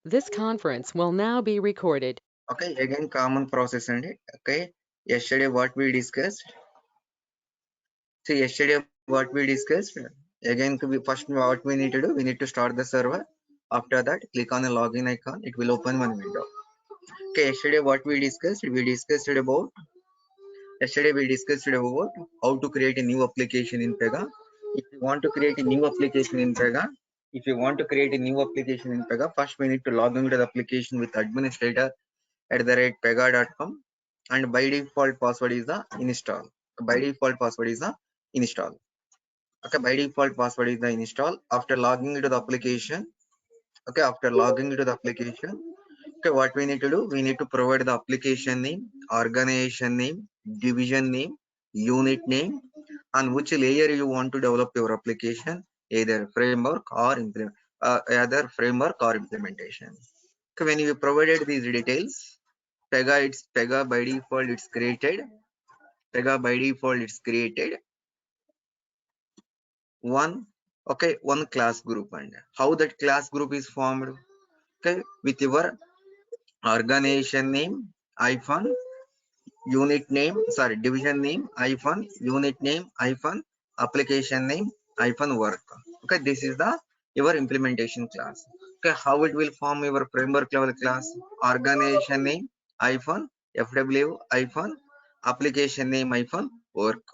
This conference will now be recorded. Okay, again common process and okay. Yesterday what we discussed. So yesterday what we discussed. Again, first what we need to do, we need to start the server. After that, click on the login icon. It will open one window. Okay, yesterday what we discussed about how to create a new application in Pega. If you want to create a new application in Pega, first we need to log into the application with administrator@pega.com, and by default password is the install. Okay, by default password is the install. After logging into the application, okay, what we need to do, we need to provide the application name, organization name, division name, unit name, on which layer you want to develop your application, either framework or implementation. Okay, when you provided these details, Pega by default it's created. One, okay, one class group. And how that class group is formed? Okay, with your organization name hyphen unit name, sorry, division name hyphen unit name hyphen application name hyphen work. Okay, this is the your implementation class. Okay, how it will form your framework level class? Organization name hyphen fw hyphen application name hyphen work.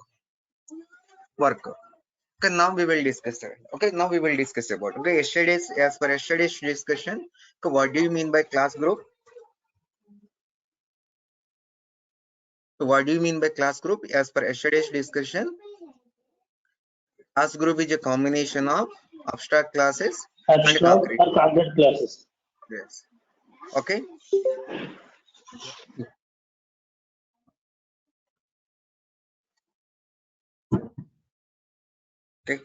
Okay, now we will discuss it. Okay, now we will discuss about. Okay, as per yesterday's discussion. Okay, what do you mean by class group? What do you mean by class group? As per yesterday's discussion, class group is a combination of abstract classes and Abstract concrete. or concrete classes. Yes. Okay. Okay.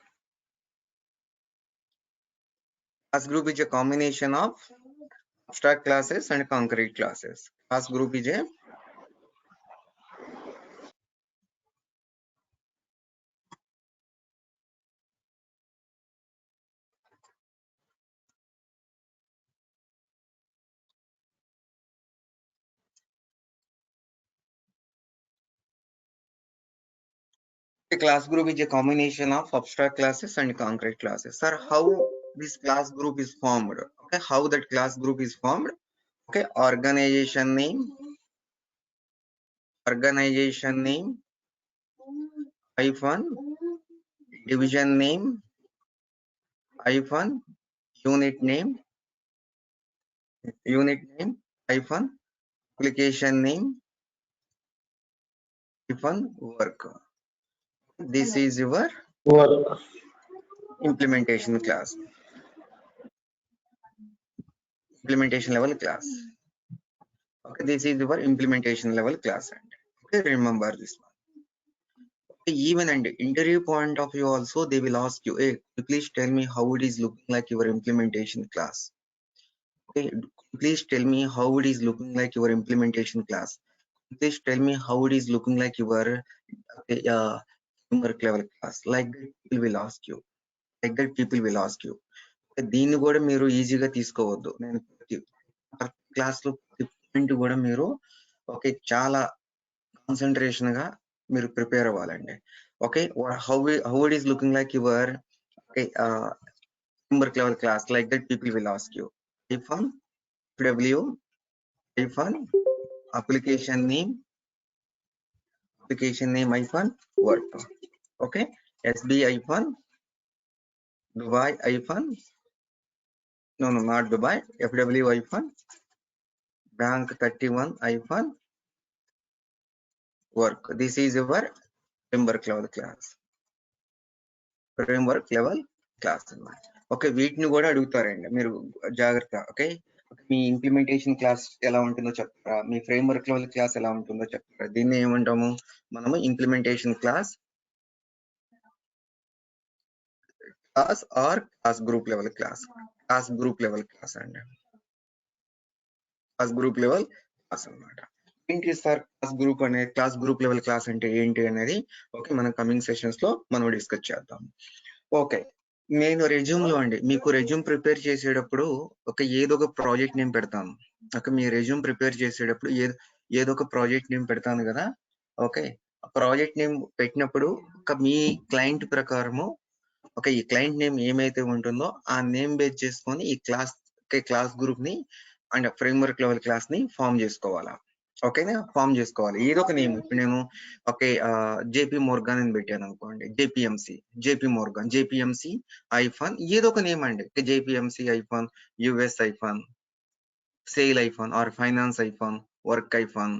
Class group is a combination of abstract classes and concrete classes. Class group is a combination of abstract classes and concrete classes. Sir, how this class group is formed? Okay, how that class group is formed? Okay, organization name hyphen division name hyphen unit name hyphen application name hyphen work. This is your Work. implementation class, implementation level class. Okay, this is your implementation level class. Okay, remember this one. Okay, even and interview point of view also, they will ask you, hey, please tell me how it is looking like your implementation class. Okay, please tell me how it is looking like your implementation class. Please tell me how it is looking like your framework level class. Like that people will ask you. దీన్ని కూడా మీరు ఈజీగా తీసుకోవద్దు. నేను class లో point కూడా మీరు okay చాలా కాన్సన్ట్రేషన్ గా మీరు ప్రిపేర్ అవ్వాలండి. Okay, how it is looking like your okay framework level class. Like that people will ask you hyphen w hyphen application name hyphen work. Okay, sb hyphen Dubai hyphen no not Dubai, fw hyphen bank 31 hyphen work. This is your framework level class అన్నమాట. Okay, వీటిని కూడా అడుగుతారండి మీరు జాగ్రత్త. Okay, మీ implementation class ఎలా ఉంటుందో చెప్తారా, మీ framework level class ఎలా ఉంటుందో చెప్తారా. దీన్ని ఏమంటాము మనము implementation class or class group level class అండి. క్లాస్ గ్రూప్ లెవెల్ క్లాస్ అన్నమాట. ఏంటి sir class group level class అంటే ఏంటి అనేది ఓకే మనం కమింగ్ సెషన్స్ లో మనం డిస్కస్ చేద్దాం. ఓకే, నేను రెజ్యూమ్ లో అండి, మీకు రెజ్యూమ్ ప్రిపేర్ చేసేటప్పుడు ఏదో ఒక ప్రాజెక్ట్ నేమ్ పెడతాను. మీ రెజ్యూమ్ ప్రిపేర్ చేసేటప్పుడు ఏదో ఒక ప్రాజెక్ట్ నేమ్ పెడతాను కదా. ఓకే, ప్రాజెక్ట్ నేమ్ పెట్టినప్పుడు మీ క్లయింట్ ప్రకారము ఈ క్లయింట్ నేమ్ ఏమైతే ఉంటుందో ఆ నేమ్ బేస్ చేసుకొని ఈ క్లాస్ గ్రూప్ ని అండ్ ఫ్రేమ్వర్క్ లెవెల్ క్లాస్ ని ఫామ్ చేసుకోవాలా. ఓకేనా, ఫామ్ చేసుకోవాలి ఏదో ఒక నేమ్. ఇప్పుడు నేను జేపీ మోర్గాన్ అని పెట్టాను అనుకోండి, జేపీ మోర్గాన్, జేపీఎంసీ ఐఫాన్ ఏదో ఒక నేమ్ అండి. జేపీఎంసీ ఐఫాన్, US ఐఫాన్, sale ఐఫాన్ are finance ఐఫాన్, work ఐఫాన్,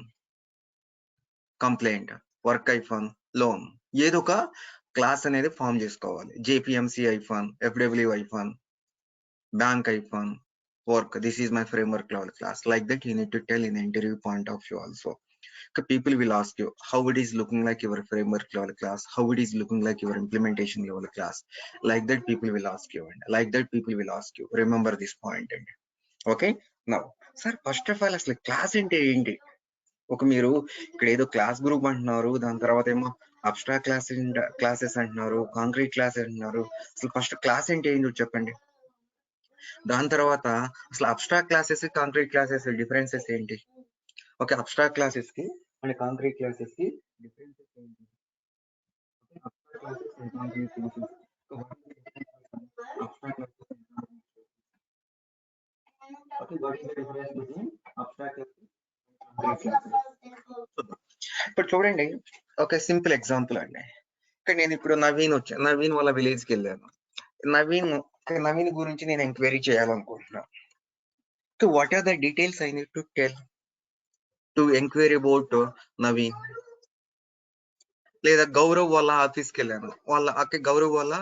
complaint, work ఐఫాన్, loan, ఏదో ఒక క్లాస్ అనేది ఫామ్ చేసుకోవాలి. జేపీఎంసీ ఐఫాన్, FW ఐఫాన్, bank ఐఫాన్, work. This is my framework level class. Like that, you need to tell in the interview point of view also. People will ask you how it is looking like your framework level class, how it is looking like your implementation level class. Like that, people will ask you, and like that, people will ask you. Remember this point. And okay, now, sir, first of all, అసలు class అంటే ఏంటి? మీరు ఇక్కడ ఏదో class group అంటున్నారు, దాని తర్వాత ఏమో అబ్స్ట్రాక్ట్ క్లాసెస్ అంటున్నారు, కాంక్రీట్ క్లాస్ అంటున్నారు. అసలు ఫస్ట్ క్లాస్ అంటే ఏంటో చెప్పండి. దాని తర్వాత అసలు abstract classes, concrete classes differences ఏంటి? ఓకే, అబ్స్ట్రాక్ట్ క్లాసెస్ కి అండ్ కాంక్రీట్ క్లాసెస్ కి డిఫరెన్సెస్ ఏంటి? Abstract classes and concrete classes. Abstract classes okay, what is the difference between abstract classes and concrete classes? ఇప్పుడు చూడండి, ఒక సింపుల్ ఎగ్జాంపుల్ అండి. ఇక్కడ నేను ఇప్పుడు నవీన్ వాళ్ళ విలేజ్ కి వెళ్ళాను. నవీన్ గురించి నేను ఎంక్వైరీ చేయాలనుకుంటున్నాను. What are the details I need to tell to enquiry about Naveen? లేదా గౌరవ్ వాళ్ళ ఆఫీస్కి వెళ్ళాను, గౌరవ్ వాళ్ళ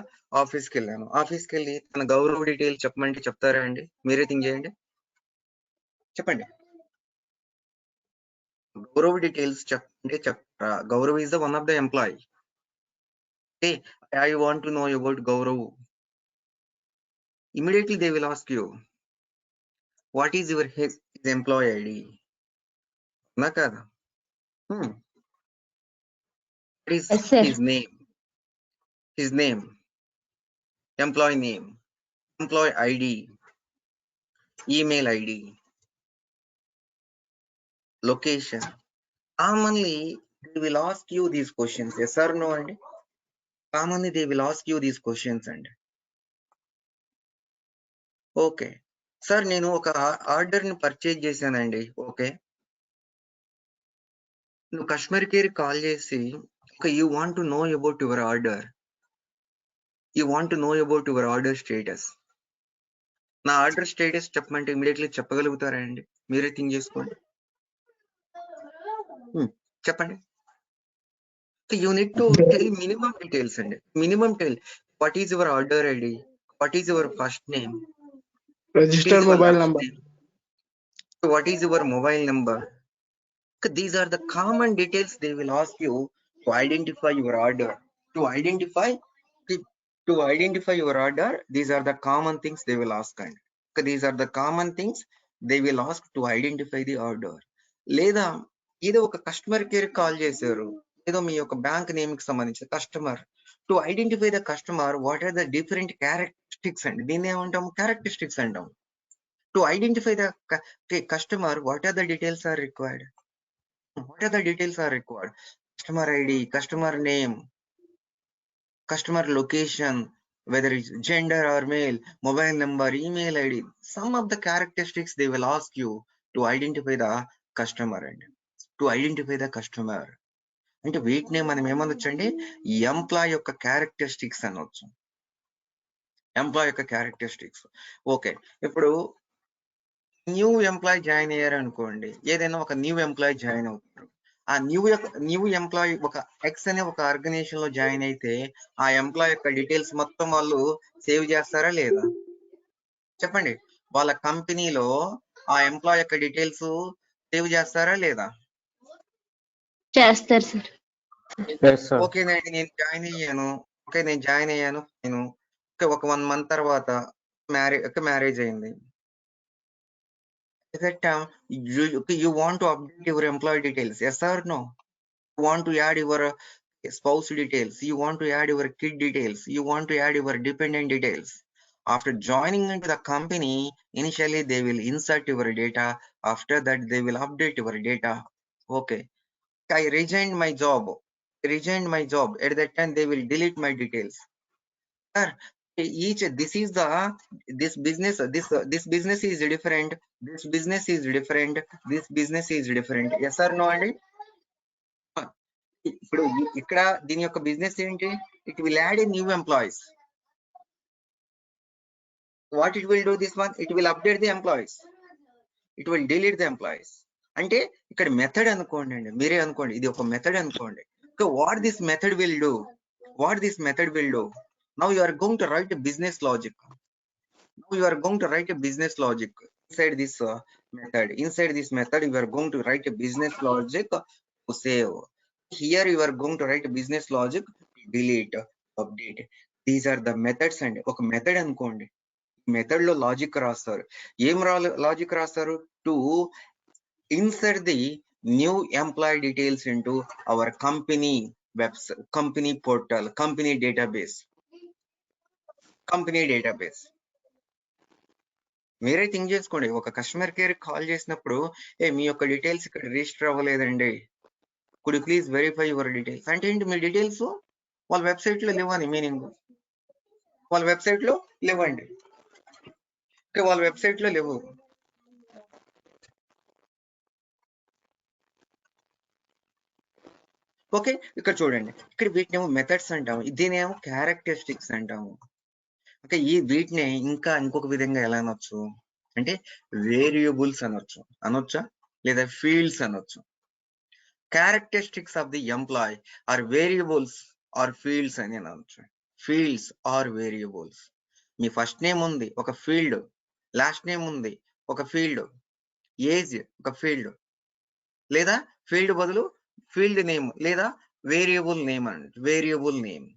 ఆఫీస్కి వెళ్ళాను. ఆఫీస్కి వెళ్ళి తన గౌరవ్ డీటెయిల్స్ చెప్పమంటే చెప్తారా అండి? మీరే థింక్ చేయండి, చెప్పండి. గౌరవ్ డీటెయిల్స్ చెప్పంటే చెప్తారా? Gaurav is the one of the employee. I want to know about Gaurav. Immediately they will ask you, what is his employee ID? Na kada? What is Yes, sir. his name, employee name, employee ID, email ID, location. Commonly they will ask you these questions, yes or no? And commonly they will ask you these questions. And okay, sir, నేను ఒక order ని purchase చేశానండి. Okay, నువ్వు customer care call చేసి you want to know about your order, you want to know about your order status. నా order status చెప్పమంటే immediately చెప్పగలుగుతారా అండి? మీరే థింక్ చేసుకోండి, చెప్పండి. You need to tell minimum details అండి. Minimum tell, what is your order ID, what is your first name, registered mobile number. what is your mobile number? These are the common details they will ask you to identify your order. To identify your order, these are the common things they will ask. And these are the common things they will ask to identify the order. లేదా ఏదో ఒక customer care call చేశారు, ఏదో మీ యొక్క bank name కి సంబంధించిన customer. To identify the customer, what are the different characteristics అండి. దీన్ని ఏమంటాం? క్యారెక్టరిస్టిక్స్ అంటాం. To identify the customer, what are the details are required? What are the details are required? Customer ID, customer name, customer location, whether it's gender or male, mobile number, email ID. Some of the characteristics they will ask you to identify the customer. And to identify the customer అంటే వీటినే మనం ఏమనొచ్చండి? Employee యొక్క characteristics అనొచ్చు. Employee యొక్క characteristics. Okay, ఇప్పుడు new employee join అయ్యారు అనుకోండి, ఏదైనా ఒక న్యూ ఎంప్లాయ్ జాయిన్ అవుతారు. ఆ న్యూ ఎంప్లాయ్ ఒక ఎక్స్ అనే ఒక ఆర్గనైజేషన్ లో జాయిన్ అయితే ఆ ఎంప్లాయ్ యొక్క డీటెయిల్స్ మొత్తం వాళ్ళు సేవ్ చేస్తారా లేదా? చెప్పండి, వాళ్ళ కంపెనీలో ఆ ఎంప్లాయ్ యొక్క డీటెయిల్స్ సేవ్ చేస్తారా లేదా? చేస్తారు సార్. ఓకేనండి, నేను జాయిన్ అయ్యాను. నేను ఒక 1 month తర్వాత మ్యారేజ్ అయింది. That you want to update your employee details, yes or no? You want to add your spouse details, you want to add your kid details, you want to add your dependent details. After joining into the company, initially they will insert your data. After that, they will update your data. Okay, I resigned my job. At that time, they will delete my details. Sir, this is the this business is different. This business is different. This business is different. Yes or no, అండి? ఇప్పుడు ఇక్కడ దీని యొక్క business ఏంటి? It will add a new employees. What it will do this one? It will update the employees. It will delete the employees. అంటే ఇక్కడ method అనుకోండి అండి, మీరే అనుకోండి, ఇది ఒక మెథడ్ అనుకోండి. So what this method will do? Now you are going to write a business logic. Inside this method. Inside this method, you are going to write a business logic to save. Here you are going to write a business logic to delete, update. These are the methods and ఒక method అనుకోండి. Method లో logic రాస్తారు. ఏం logic రాస్తారు? To insert the new employee details into our company website, company portal, company database. మీరే think చేసుకోండి. ఒక customer care call చేసినప్పుడు, మీ యొక్క డీటెయిల్స్ ఇక్కడ రిజిస్టర్ అవ్వలేదండి, could you please verify your details అంటే ఏంటి? మీ డీటెయిల్స్ వాళ్ళ వెబ్సైట్ లో లేవని మీనింగ్. వాళ్ళ వెబ్సైట్ లో లేవండి. వాళ్ళ వెబ్సైట్ లో లేవు. ఓకే, ఇక్కడ చూడండి, ఇక్కడ వీటినేమో మెథడ్స్ అంటాము, దీనేమో క్యారెక్టరిస్టిక్స్ అంటాము. ఓకే, ఈ వీటిని ఇంకా ఇంకొక విధంగా ఎలా అనొచ్చు అంటే వేరియబుల్స్ అనొచ్చా లేదా ఫీల్డ్స్ అనొచ్చు. Characteristics of the employee or variables or fields అని అనొచ్చు. Fields or variables. మీ ఫస్ట్ నేమ్ ఉంది ఒక ఫీల్డ్, లాస్ట్ నేమ్ ఉంది ఒక ఫీల్డ్, ఏజ్ ఒక ఫీల్డ్, లేదా ఫీల్డ్ బదులు ఫీల్డ్ నేమ్ లేదా వేరియబుల్ నేమ్ అండి. Variable name.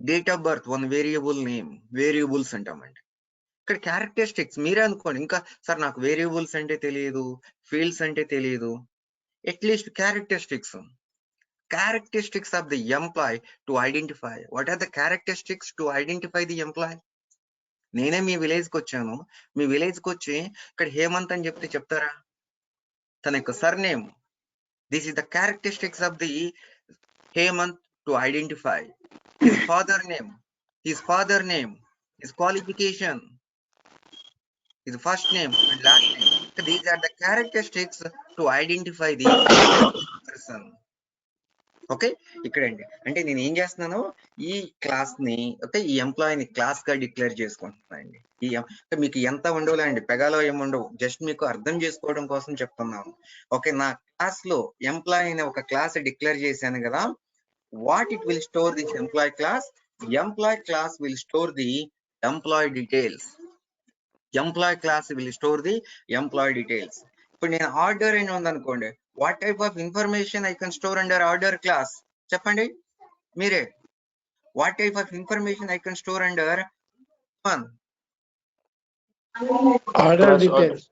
Date of birth one variable name. Variables అంటామండి. ఇక్కడ క్యారెక్టరిస్టిక్స్ మీరే అనుకోండి. ఇంకా సార్ నాకు వేరియబుల్స్ అంటే తెలియదు, ఫీల్డ్స్ అంటే తెలియదు. At least characteristics of the employee to identify. What are the characteristics to identify the employee? నేనే మీ విలేజ్కి వచ్చాను, మీ విలేజ్కి వచ్చి ఇక్కడ హేమంత్ అని చెప్తారా? తన యొక్క surname. This is the characteristics of the Hemant to identify. His father name, his qualification, his first name and last name. So these are the characteristics to identify the person. Okay, ఇక్కడండి అంటే నేను ఏం చేస్తున్నాను, ఈ class ని ఈ ఎంప్లాయీని class గా declare చేసుకుంటున్నానండి. మీకు ఎంత ఉండవులేండి, పెగాలో ఏముండవు, జస్ట్ మీకు అర్థం చేసుకోవడం కోసం చెప్తున్నాను. ఓకే, నా క్లాస్ లో ఎంప్లాయీ అనే ఒక క్లాస్ డిక్లేర్ చేశాను కదా. What it will store this employee class? Employee class will store the employee details. ఇప్పుడు నేను ఆర్డర్ అని ఉందనుకోండి, what type of information I can store under order class? చెప్పండి మీరే. What type of information I can store under order details.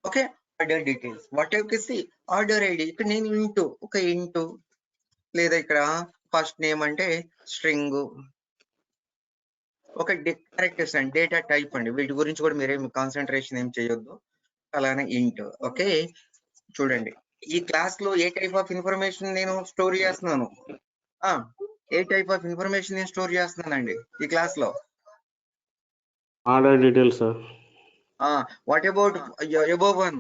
Okay, order details. Whatever see order ID. ఇక్కడ నేను int లేదా ఇక్కడ ఫస్ట్ నేమ్ అంటే string, ఒక characters and data type అండి. వీటి గురించి కూడా మీరేం కాన్సన్ట్రేషన్ ఏం చేయొద్దు. అలానే ఇంట్. ఓకే, చూడండి ఈ క్లాస్ లో ఏ టైప్ ఆఫ్ ఇన్ఫర్మేషన్ నేను స్టోర్ చేస్తున్నాను? చేస్తున్నానండి ఈ క్లాస్ లో? Order details. What about above one?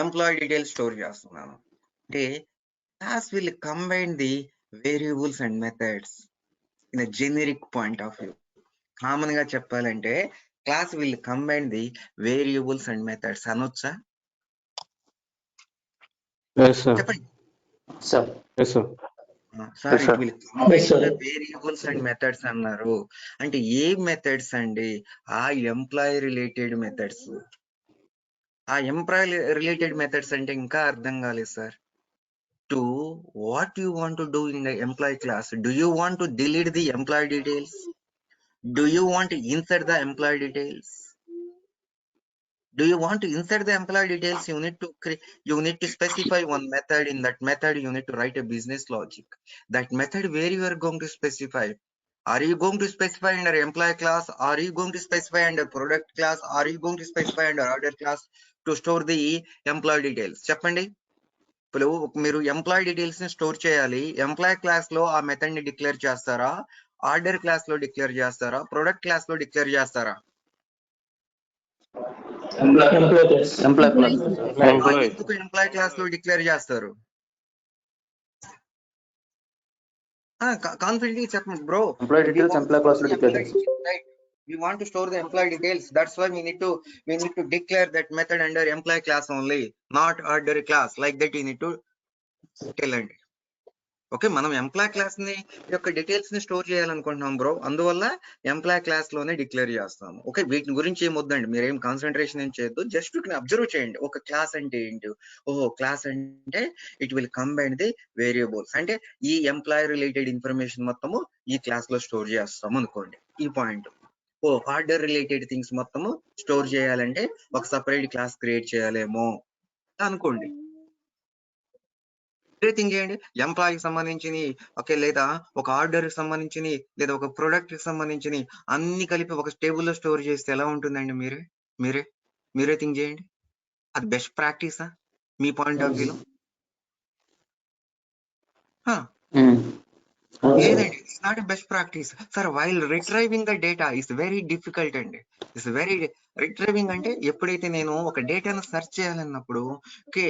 Employee details store చేస్తున్నాను. అంటే class will combine the variables and methods in a generic point of view. Common గా చెప్పాలంటే class will combine the variables and methods అనొచ్చా? చెప్పండి sir. It will combine the variables and methods అన్నారు. అంటే ఏ methods అండి? ఆ ఎంప్లాయీ రిలేటెడ్ మెథడ్స్. అంటే ఇంకా అర్థం కాలేదు sir. to what you want to do in the employee class. Do you want to delete the employee details? Do you want to insert the employee details? Do you want to insert the employee details? You need to specify one method. In that method, you need to write a business logic. That method where you are going to specify. Are you going to specify under employee class? Are you going to specify under product class? Are you going to specify under order class to store the employee details? చెప్పండి. ఇప్పుడు మీరు employee details ని store చేయాలి. Employee class లో ఆ method ని declare చేస్తారా, order class లో డిక్లేర్ చేస్తారా, ప్రొడక్ట్ క్లాస్ లో డిక్లేర్ చేస్తారా? ఎందుకు ఎంప్లాయీ క్లాస్ లో డిక్లేర్ చేస్తారు? కాన్ఫిడెంట్లీ చెప్పండి bro. Employee details, employee class lo declare. Right. We want to store the employee details. That's why we need to declare that method under employee class only, not order class. Like that you need to tell అండి. Okay, మనం employee class ని యొక్క details ని store చేయాలనుకుంటున్నాం bro. అందువల్ల employee class లోనే declare చేస్తాము. Okay, వీటి గురించి ఏం వద్దండి, మీరేం కాన్సన్ట్రేషన్ ఏం చేయొద్దు. జస్ట్ అబ్జర్వ్ చేయండి. ఒక క్లాస్ అంటే ఏంటి? ఓహో, క్లాస్ అంటే it will combine the variables. అంటే ఈ ఎంప్లాయ్ రిలేటెడ్ ఇన్ఫర్మేషన్ మొత్తము ఈ క్లాస్ లో స్టోర్ చేస్తాము అనుకోండి. ఈ పాయింట్. ఓ, ఆర్డర్ రిలేటెడ్ థింగ్స్ మొత్తము స్టోర్ చేయాలంటే ఒక సపరేట్ క్లాస్ క్రియేట్ చేయాలేమో అనుకోండి. థింక్ చేయండి. ఎంప్లాయీకి సంబంధించిన ఓకే, లేదా ఒక ఆర్డర్ కి సంబంధించిన, లేదా ఒక ప్రొడక్ట్ కి సంబంధించిన అన్ని కలిపి ఒక టేబుల్లో స్టోర్ చేస్తే ఎలా ఉంటుందండి? మీరే థింక్ చేయండి. అది బెస్ట్ ప్రాక్టీసా మీ పాయింట్ ఆఫ్ వ్యూలో? లేదండి, it's not a best practice sir. While retrieving the data is very difficult అండి. ఇట్స్ వెరీ రిట్రైవింగ్ అంటే ఎప్పుడైతే నేను ఒక డేటాను సెర్చ్ చేయాలన్నప్పుడు okay,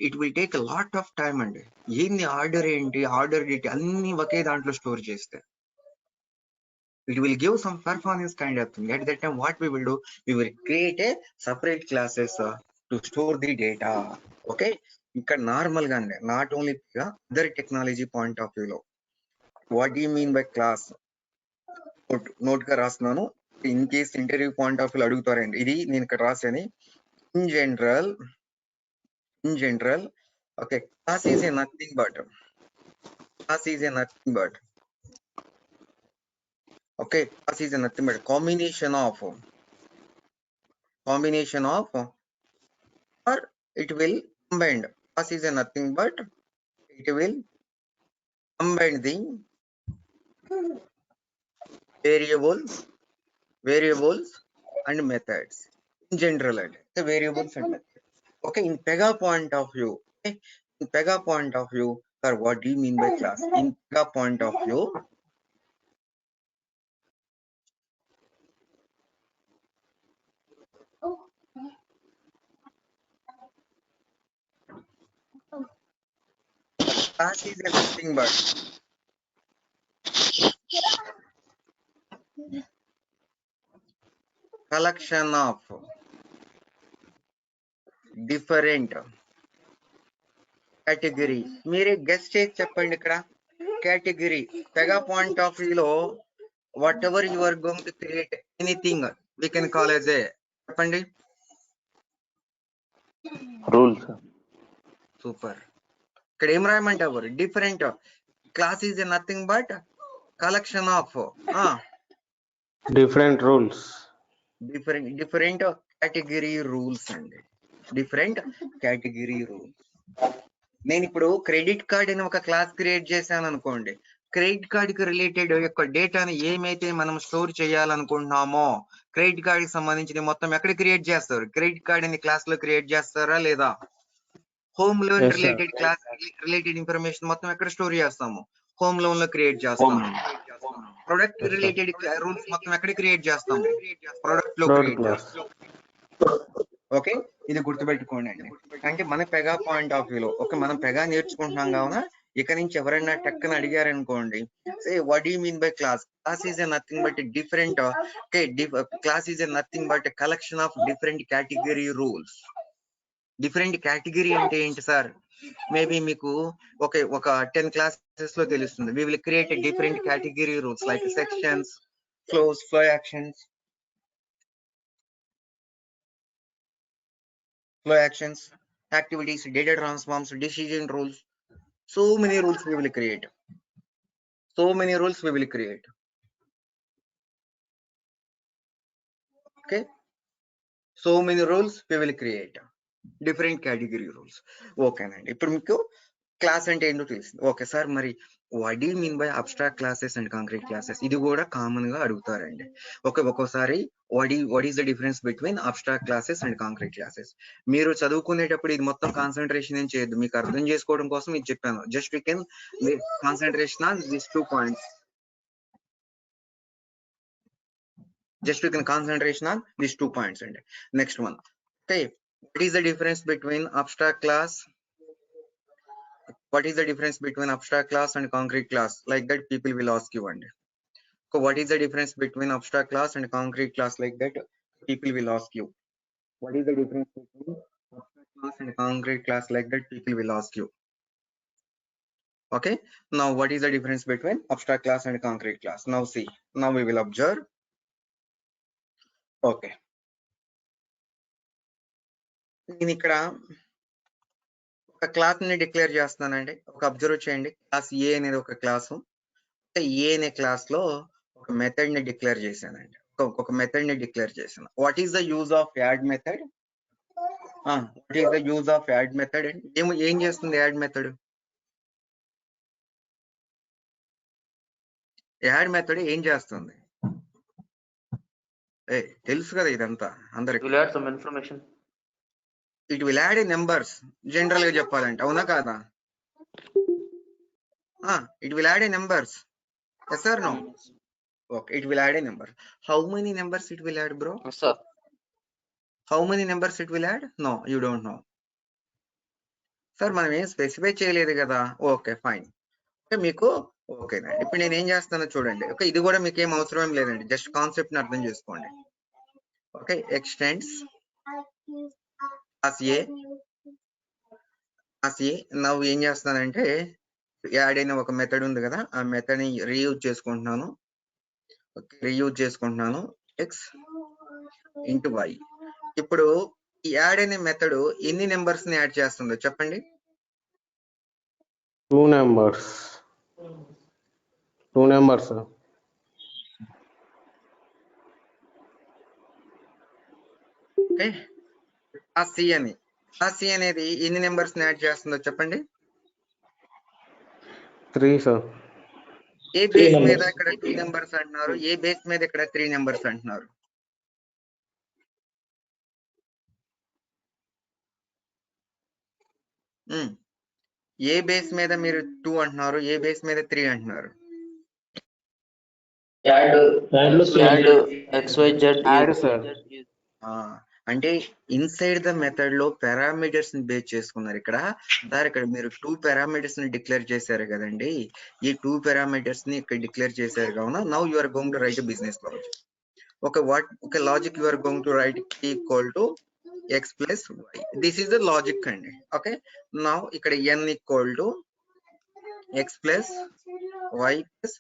it will take lot of time అండి. ఏంది ఆర్డర్ ఏంటి, ఆర్డర్ డేటా అన్ని ఒకే దాంట్లో స్టోర్ చేస్తే it will give some performance kind of thing. At that time what we will do, we will create a separate classes to store the data. Okay, ఇక్కడ normal గా అండి, not only other technology point of వ్యూలో what you mean by class note గా రాస్తున్నాను. In case interview point of view అడుగుతారండి. ఇది నేను ఇక్కడ రాసాను. In general okay, class is a nothing but okay, class is nothing but combination of or it will combine. Class is nothing but it will combine the variables and methods in general, the variables and methods. Okay, in Pega point of view, okay, in Pega point of view, sir, what do you mean by class? In Pega point of view, class is nothing but collection of different category. మీరే guess చేసి చెప్పండి. ఇక్కడ category Pega point of వ్యూలో whatever you are going to create anything we can call as a, చెప్పండి. Rules. Super. ఇక్కడ ఏం రాయమంటారు? Different. Class is nothing but collection of different rules. Different category rules అండి. Different category rules. నేను ఇప్పుడు credit card అని ఒక class create చేశాను అనుకోండి. క్రెడిట్ కార్డ్ కి రిలేటెడ్ యొక్క డేటాని ఏమైతే మనం స్టోర్ చేయాలనుకుంటున్నామో క్రెడిట్ కార్డ్ కి సంబంధించిన మొత్తం ఎక్కడ క్రియేట్ చేస్తారు? క్రెడిట్ కార్డ్ అని క్లాస్ లో క్రియేట్ చేస్తారా లేదా? Home loan Yes, sir. Related class related information మొత్తం ఎక్కడ స్టోర్ చేస్తాము? హోమ్ లోన్ లో క్రియేట్ చేస్తాము. Product Yes, sir. Related rules మొత్తం ఎక్కడ క్రియేట్ చేస్తాము? ప్రొడక్ట్ లో Product క్రియేట్ class. చేస్తాము. ఓకే, ఇది గుర్తుపెట్టుకోండి అండి. అంటే మన పెగా పాయింట్ ఆఫ్ వ్యూలో ఓకే, మనం పెగా నేర్చుకుంటున్నాం కావున ఇక నుంచి ఎవరైనా టక్కని అడిగారనుకోండి, say what you mean by class? Class is nothing but different. Okay, class is nothing but collection of different category rules. Different category అంటే ఏంటి సార్? మేబీ మీకు ఒక 10 క్లాసెస్ లో తెలుస్తుంది. We will create different category rules like sections, flow actions, activities, data transforms, decision rules. So many rules we will create. So many rules we will create. Okay. So many rules we will create. Different category rules. Okay నండి. ఇప్పుడు మీకు class అంటే ఏంటో తెలిసింది. Okay sir, మరి what do mean by abstract classes and concrete classes? ఇది కూడా common గా అడుగుతారండి. ఒక్కోసారి what is the difference between abstract classes and concrete classes? మీరు చదువుకునేటప్పుడు ఇది మొత్తం కాన్సన్ట్రేషన్ ఏం చేయొద్దు, మీకు అర్థం చేసుకోవడం కోసం ఇది చెప్పాను. Just you can concentration on this 2 points. Just you can concentration on these 2 points. And next one, okay, what is the difference between abstract class? What is the difference between abstract class and concrete class? Like that people will ask you one day. So what is the difference between abstract class and concrete class? Like that people will ask you. What is the difference between abstract class and concrete class? Like that people will ask you. Okay, now what is the difference between abstract class and concrete class? Now see, now we will observe. Okay, నేను ఇక్కడ ఒక class ని declare చేస్తున్నానండి. ఒక observe చేయండి, class ఏ అనేది ఒక class. ఏ అనే క్లాస్ లో ఒక మెథడ్ ని డిక్లేర్ చేశానండి. ఒక మెథడ్ ని డిక్లేర్ చేశాను. What is the use of add method? What is the use of add method? ఏం చేస్తుంది యాడ్ మెథడ్? యాడ్ మెథడ్ ఏం చేస్తుంది? తెలుసు కదా ఇదంతా అందరికి. Will add some information. It will add numbers, general గా చెప్పాలంటే, అవునా కాదా? It will add numbers. Yes or no? Okay, it will add a number. How many numbers it will add, bro? Yes, sir. How many numbers it will add? No, you don't know. Sir, మనం ఏం specify చేయలేదు కదా. Okay fine. Okay మీకు ఓకేనా? ఇప్పుడు నేను ఏం చేస్తానో చూడండి. ఓకే, ఇది కూడా మీకు ఏం అవసరం ఏం లేదండి, జస్ట్ కాన్సెప్ట్ ని అర్థం చేసుకోండి. ఓకే, ఎక్స్టెండ్స్ క్లాస్ ఏ. నవ్వు ఏం చేస్తానంటే, యాడ్ అయిన ఒక మెథడ్ ఉంది కదా, ఆ మెథడ్ ని రీయూజ్ చేసుకుంటున్నాను. X into y. ఇప్పుడు ఈ యాడ్ అనే మెథడ్ ఎన్ని నెంబర్స్ ని యాడ్ చేస్తుందో చెప్పండి. 2 numbers. ఓకే, ఆ సి అనేది ఎన్ని నెంబర్స్ ని యాడ్ చేస్తుందో చెప్పండి. 3 sir. ఏ బేస్ మీద ఇక్కడ 2 నెంబర్స్ అంటున్నారు, ఏ బేస్ మీద ఇక్కడ 3 నెంబర్స్ అంటున్నారు? ఏ బేస్ మీద మీరు 2 అంటున్నారు, ఏ బేస్ మీద 3 అంటున్నారు? Add XYZ. Add sir. అంటే ఇన్సైడ్ ద మెథడ్ లో పారామీటర్స్ ని బేస్ చేసుకున్నారు. ఇక్కడ మీరు 2 పారామీటర్స్ ని డిక్లేర్ చేశారు కదండి. ఈ 2 పారామీటర్స్ ని ఇక్కడ డిక్లేర్ చేశారు కావున now you are going to write business logic. ఒక logic you are going to write equal to x plus y. This is the logic అండి. ఓకే, నౌ ఇక్కడ n equal to x plus y plus z.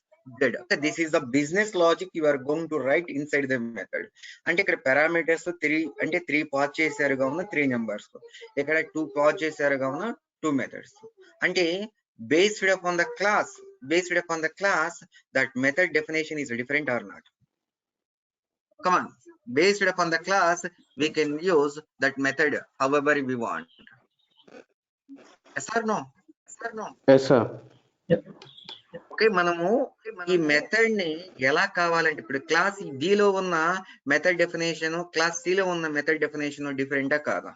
Okay, this is the business logic you are going to write inside the method. అంటే ఇక్కడ parameters 3 అంటే 3 pass చేశారు కావున 3 numbers, ఇక్కడ 2 pass చేశారు కావున 2 మెథడ్స్. అంటే based upon the class that method definition is different or not? Come on, based upon the class we can use that method however we want. Yes or no? Yes sir. Okay, మనము ఈ method ని ఎలా కావాలంటే, ఇప్పుడు class B లో ఉన్న method definition class C లో ఉన్న మెథడ్ డెఫినేషన్ డిఫరెంటా కాదా?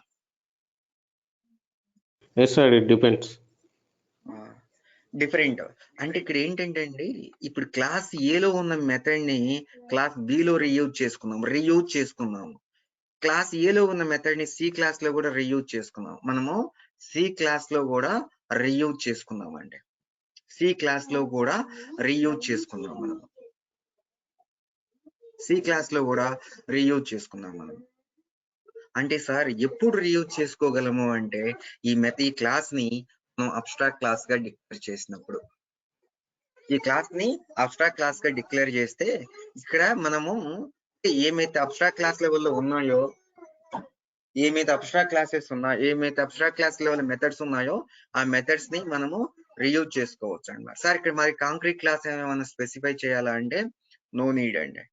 Yes sir, it depends. Different. అంటే ఇక్కడ ఏంటంటే అండి, ఇప్పుడు క్లాస్ ఏలో ఉన్న మెథడ్ ని క్లాస్ బిలో రీయూజ్ చేసుకున్నాము. క్లాస్ ఏలో ఉన్న మెథడ్ ని సి క్లాస్ లో కూడా రీయూజ్ చేసుకున్నాం. మనము సి క్లాస్ లో కూడా రీయూజ్ చేసుకున్నాం అండి. సి క్లాస్ లో కూడా రీయూజ్ చేసుకున్నాం మనం. అంటే సార్ ఎప్పుడు రీయూజ్ చేసుకోగలము అంటే, ఈ క్లాస్ ని మనం అబ్స్ట్రాక్ట్ క్లాస్ గా డిక్లేర్ చేసినప్పుడు. ఈ క్లాస్ ని అబ్స్ట్రాక్ట్ క్లాస్ గా డిక్లేర్ చేస్తే, ఇక్కడ మనము ఏమైతే అబ్స్ట్రాక్ట్ క్లాస్ లెవెల్లో ఉన్నాయో, ఏమైతే అబ్స్ట్రాక్ట్ క్లాస్ లెవెల్ మెథడ్స్ ఉన్నాయో, ఆ మెథడ్స్ ని మనము రీయూజ్ చేసుకోవచ్చు అన్నమాట. సార్ ఇక్కడ మరి కాంక్రీట్ క్లాస్ ఏమైనా స్పెసిఫై చేయాలా అంటే నో నీడ్ అండి.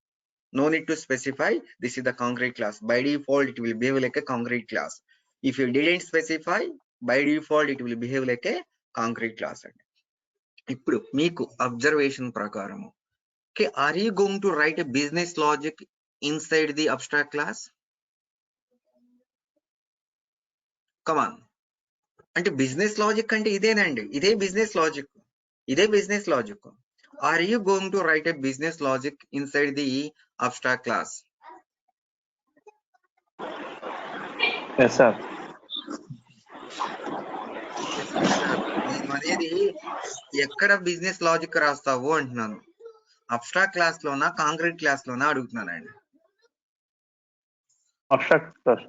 No need to specify this is the concrete class. By default it will behave like a concrete class. If you didn't specify, by default it will behave like a concrete class అండి. ఇప్పుడు మీకు observation ప్రకారము okay, are you going to write a business logic inside the abstract class? Come on. అంటే business logic అంటే ఇదేనండి, ఇదే business logic, ఇదే business logic. Are you going to write a business logic inside the abstract class? Yes, sir. నేను అనేది ఎక్కడ business logic రాస్తావు అంటున్నాను. అబ్స్ట్రాక్ట్ క్లాస్ లోనా కాంక్రీట్ క్లాస్ లోనా అడుగుతున్నానండి. Abstract class.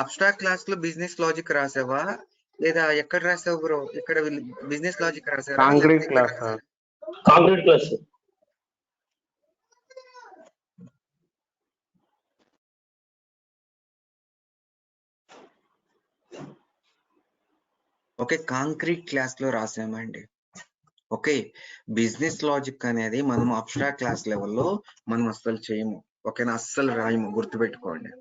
అబ్స్ట్రాక్ట్ క్లాస్ లో బిజినెస్ లాజిక్ రాసావా లేదా ఎక్కడ రాసావు బ్రో? ఇక్కడ బిజినెస్ లాజిక్ రాసారా? Concrete class sir. Concrete class. Okay, concrete class లో రాసామండి. ఓకే, బిజినెస్ లాజిక్ అనేది మనం అబ్స్ట్రాక్ట్ క్లాస్ లెవెల్లో మనం అస్సలు చేయము. ఓకేనా, అస్సలు రాయము, గుర్తుపెట్టుకోండి.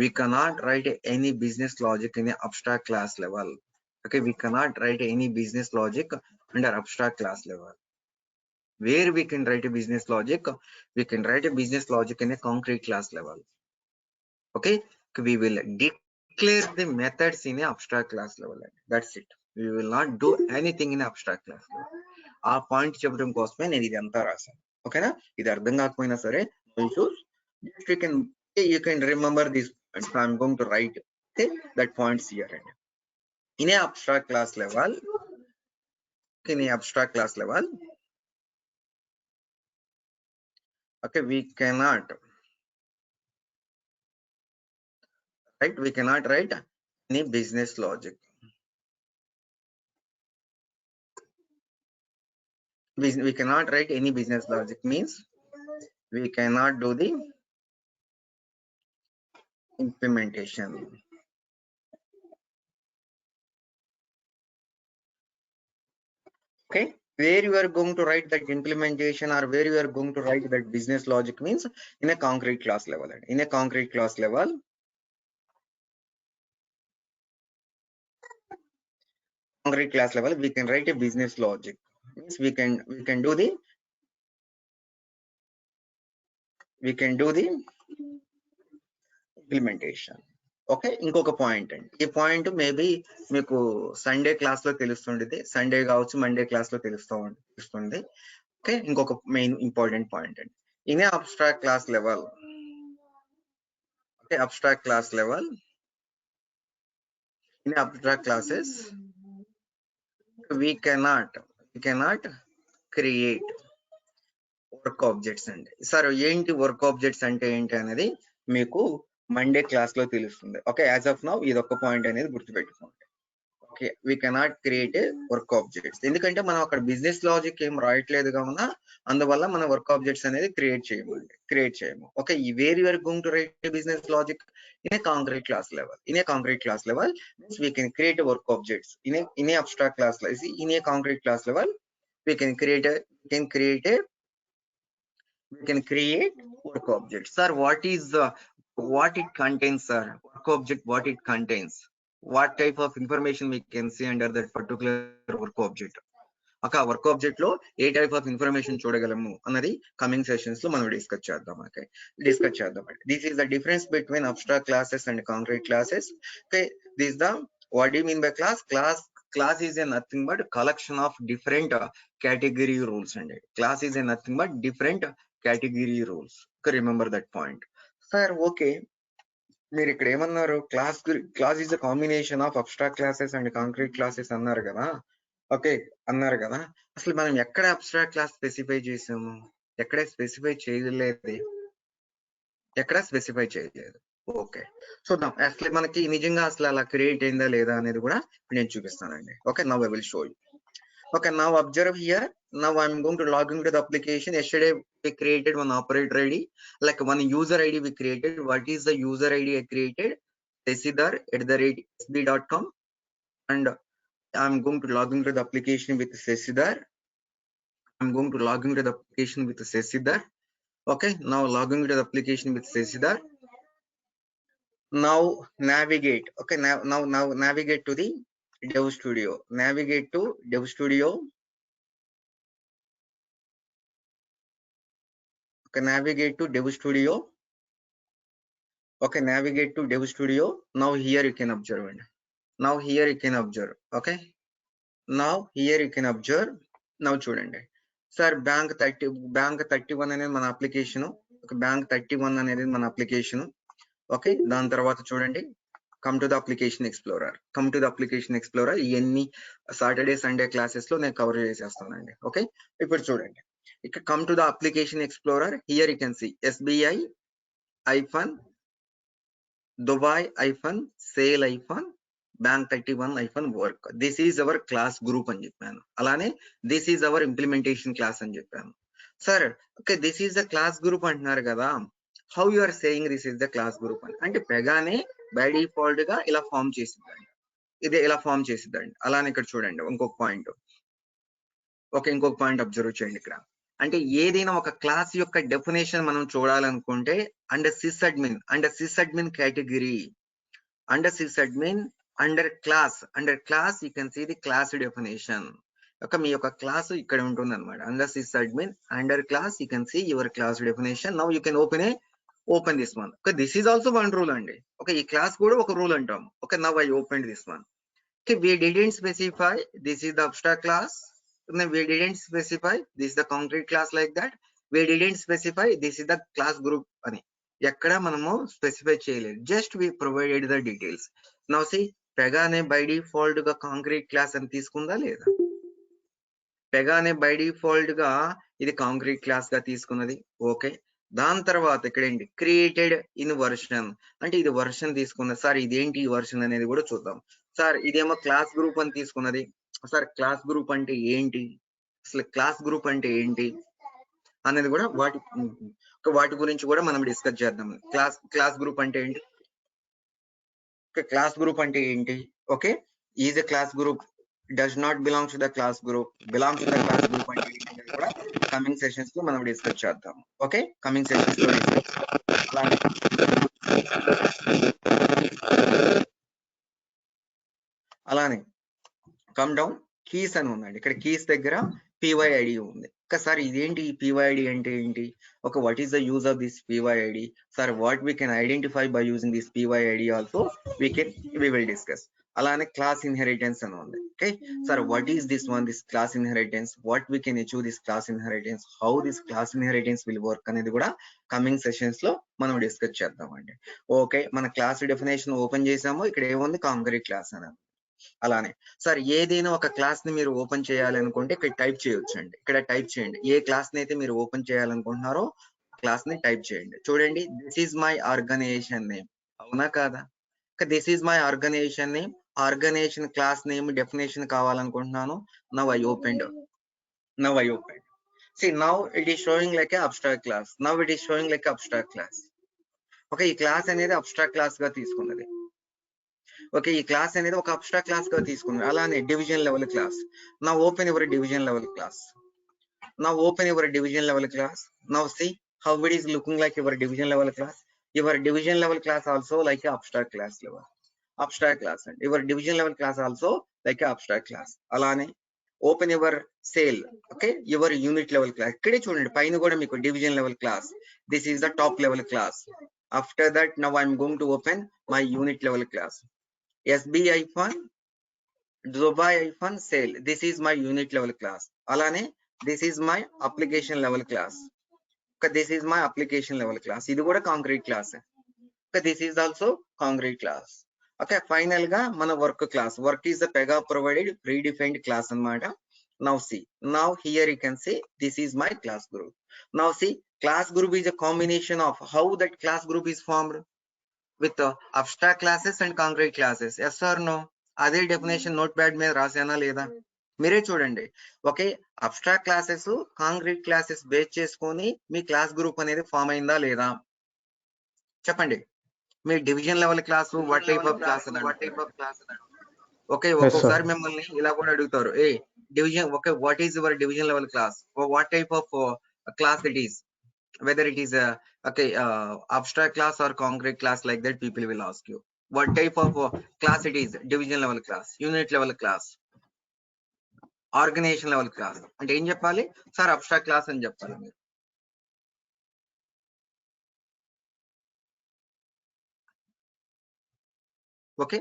We cannot write any business logic in the abstract class level. Okay, we cannot write any business logic under abstract class level. Where we can write a business logic, we can write a business logic in a concrete class level. Okay, we will declare the methods in a abstract class level. That's it. We will not do anything in abstract class level. ఆ point చెప్పడం కోసమే నేను ఇది అంతా రాశాను. ఓకేనా, ఇది అర్థం కాకపోయినా సరే you can remember this. So I'm going to write that points here. And in a abstract class level, okay, we cannot write any business logic. We cannot write any business logic means we cannot do the implementation. Okay, where you are going to write that implementation or where you are going to write that business logic means in a concrete class level. And in a concrete class level, we can write a business logic. Means we can do the implementation. Okay, ఇంకొక point అండి. ఈ point maybe మీకు Sunday class లో తెలుస్తుండేది, Sunday కావచ్చు Monday class లో తెలుస్తుంది. Okay, ఇంకొక main important point అండి. In abstract class level, okay, abstract class level, in abstract classes we cannot create work objects అండి. సార్ ఏంటి వర్క్ ఆబ్జెక్ట్స్ అంటే ఏంటి అనేది మీకు మండే క్లాస్ లో తెలుస్తుంది. ఓకే, యాజ్ ఆఫ్ నౌ ఇది ఒక పాయింట్ అనేది గుర్తుపెట్టుకోండి. Okay, we cannot create a work objects, ఎందుకంటే మనం అక్కడ బిజినెస్ లాజిక్ ఏం రాయట్లేదు కావున అందువల్ల మనం వర్క్ ఆబ్జెక్ట్స్ అనేది క్రియేట్ చేయము. Okay, where you are going to write business logic in a concrete class level. In a concrete class level means we can create a work objects. In a abstract class level, in a concrete class level, we can create work objects. Sir, what it contains, sir? Work object, what it contains? What type of information we can see under that particular work object? Okay, work object లో ఏ type of information చూడగలము అన్నది coming sessions లో మనం discuss చేద్దాం. This is the difference between abstract classes and concrete classes. Okay, this the what you mean by class is a nothing but collection of different category rules అండి. Class is a nothing but different category rules. Okay, remember that point. Sir, okay, మీరు ఇక్కడ ఏమన్నారు, class is a combination of abstract classes and concrete classes అన్నారు కదా. Okay, అన్నారు కదా, అసలు మనం ఎక్కడ అబ్స్ట్రాక్ట్ క్లాస్ స్పెసిఫై చేసాము? ఎక్కడ స్పెసిఫై చేయలేదు. ఓకే, చూద్దాం అసలు మనకి నిజంగా అసలు అలా క్రియేట్ అయిందా లేదా అనేది కూడా నేను చూపిస్తానండి. Okay, now I will show you. Okay, now observe here. Now I'm going to log into the application. Yesterday we created one operator ID, like one user ID we created. What is the user ID I created? Sesidhar@sb.com, and I'm going to log into the application with Seshidhar. I'm going to log into the application with Seshidhar. Okay, now logging into the application with Seshidhar. Now navigate. Okay, now navigate to the Dev Studio. Navigate to Dev Studio. Okay, navigate to Dev Studio. Okay, navigate to Dev Studio. Now here you can observe. Now here you can observe. Okay, now here you can observe. Now చూడండి sir bank 31 అనేది మన application. ఒక bank 31 అనేది మన application. Okay, దాని తర్వాత చూడండి come to the application explorer. Come to the application explorer ఇవన్నీ సాటర్డే సండే క్లాసెస్ లో నేను కవర్ చేసేస్తానండి. ఓకే, ఇప్పుడు చూడండి ఇక్కడ come to the application explorer. Here you can see SBI hyphen Dubai hyphen sale hyphen bank 31 hyphen work. This is our class group అని చెప్పాను. అలానే this is our implementation class అని చెప్పాను. Sir okay, this is the class group అంటున్నారు కదా, how you are saying this is the class group అని అంటే పెగానే by default గా ఇలా ఫామ్ చేసిద్దండి. ఇదే ఇలా ఫామ్ చేసిద్దండి. అలానే ఇక్కడ చూడండి ఇంకొక పాయింట్. ఓకే, ఇంకొక పాయింట్ అబ్జర్వ్ చేయండి ఇక్కడ. అంటే ఏదైనా ఒక క్లాస్ యొక్క డెఫినేషన్ మనం చూడాలనుకుంటే under sys admin category, under sys admin under class you can see the class definition. ఒక మీ యొక్క క్లాస్ ఇక్కడ ఉంటుంది అనమాట. Under sys admin under class you can see your class definition. Now you can open this one. Okay, this is also one rule అండి. ఓకే, ఈ class కూడా ఒక రూల్ అంటాం. Okay, now I open this one. Okay, we didn't specify this is the abstract class. We didn't specify this is the concrete class like that. We didn't specify this is the class group అని ఎక్కడ మనము specify చేయలేదు. Just we provided the details. Now see పెగానే by default గా concrete class అని తీసుకుందా లేదా? పెగానే by default గా ఇది కాంక్రీట్ క్లాస్ గా తీసుకున్నది. ఓకే, దాని తర్వాత ఇక్కడ ఏంటి క్రియేటెడ్ ఇన్ వర్షన్ అంటే ఇది వర్షన్ తీసుకున్నది. సార్ ఇదేంటి వర్షన్ అనేది కూడా చూద్దాం. సార్ ఇదేమో క్లాస్ గ్రూప్ అని తీసుకున్నది. సార్ క్లాస్ గ్రూప్ అంటే ఏంటి, అసలు క్లాస్ గ్రూప్ అంటే ఏంటి అనేది కూడా వాటి గురించి కూడా మనం డిస్కస్ చేద్దాం. క్లాస్ గ్రూప్ అంటే ఏంటి, క్లాస్ గ్రూప్ అంటే ఏంటి? Okay, is a class group, does not belongs to the class group, belongs to the class group అంటే ఏంటి కూడా కమింగ్ సెషన్స్ లో మనం డిస్కస్ చేద్దాం. ఓకే, కమింగ్ సెషన్స్ లో డిస్కస్. అలానే కమ్ డౌన్ కీస్ అని ఉందండి. ఇక్కడ కీస్ దగ్గర PYID ఉంది. ఒకసారి ఇదేంటి ఈ PYID అంటే ఏంటి? ఒక what is the use of this PYID? Sir what we can identify by using this PYID also we will discuss. అలానే క్లాస్ ఇన్హెరిటెన్స్ అని ఉంది. Okay sir, what is this one, this class inheritance, what we can achieve this class inheritance, how this class inheritance will work అనేది కూడా coming sessions లో మనం discuss చేద్దామండి. Okay, మన class definition open చేసాము. ఇక్కడ ఏముంది కాంక్రీట్ క్లాస్ అని. అలానే సార్ ఏదైనా ఒక క్లాస్ ని మీరు ఓపెన్ చేయాలనుకుంటే ఇక్కడ టైప్ చేయొచ్చు అండి. ఇక్కడ టైప్ చేయండి. ఏ క్లాస్ ని అయితే మీరు ఓపెన్ చేయాలనుకుంటున్నారో క్లాస్ ని టైప్ చేయండి. చూడండి, this is my organisation name, అవునా కాదా? This is my organisation name, organisation class name definition కావాలనుకుంటున్నాను. Now I open. See, now it is showing like a abstract class. Now it is showing like a abstract class. Okay, ఈ class అనేది abstract class గా తీసుకున్నది. Okay, ఈ class అనేది ఒక abstract class గా తీసుకున్నది. అలానే డివిజన్ లెవెల్ క్లాస్. నా open your division level class. Now open your division level class. Now see how it is looking like your division level class. Your division level class also like a abstract class level. Abstract class and your division level class also like a abstract class. Alane open your sale. Okay, your unit level class. Ikkade chudandi paina kuda meeku division level class. This is the top level class. After that now I am going to open my unit level class. SBI fund Dubai fund sale. This is my unit level class. Alane this is my application level class. Okay, this is my application level class. ఇది కూడా concrete class. Okay, this is also concrete class. Okay, final గా మన work class. Work is the pega provided predefined class అన్నమాట. Now see, now here you can see this is my class group. Now see, class group is a combination of how that class group is formed with abstract classes and concrete classes. Yes or no? అదే definition notepad మీద రాసానా లేదా? మీరే చూడండి. Okay, abstract classes concrete classes base చేసుకొని మీ class group అనేది form అయిందా లేదా చెప్పండి. మీ division level class what type of class? Okay, Yes, ఒక్కొక్కసారి sir. మిమ్మల్ని ఇలా కూడా అడుగుతారు, a division, okay, what is your division level class, what type of class it is, whether it is a okay abstract class or concrete class, like that people will ask you what type of class it is, division level class, unit level class, organization level class. అంటే ఏం చెప్పాలి sir, abstract class అని చెప్పాలి మీరు. Okay,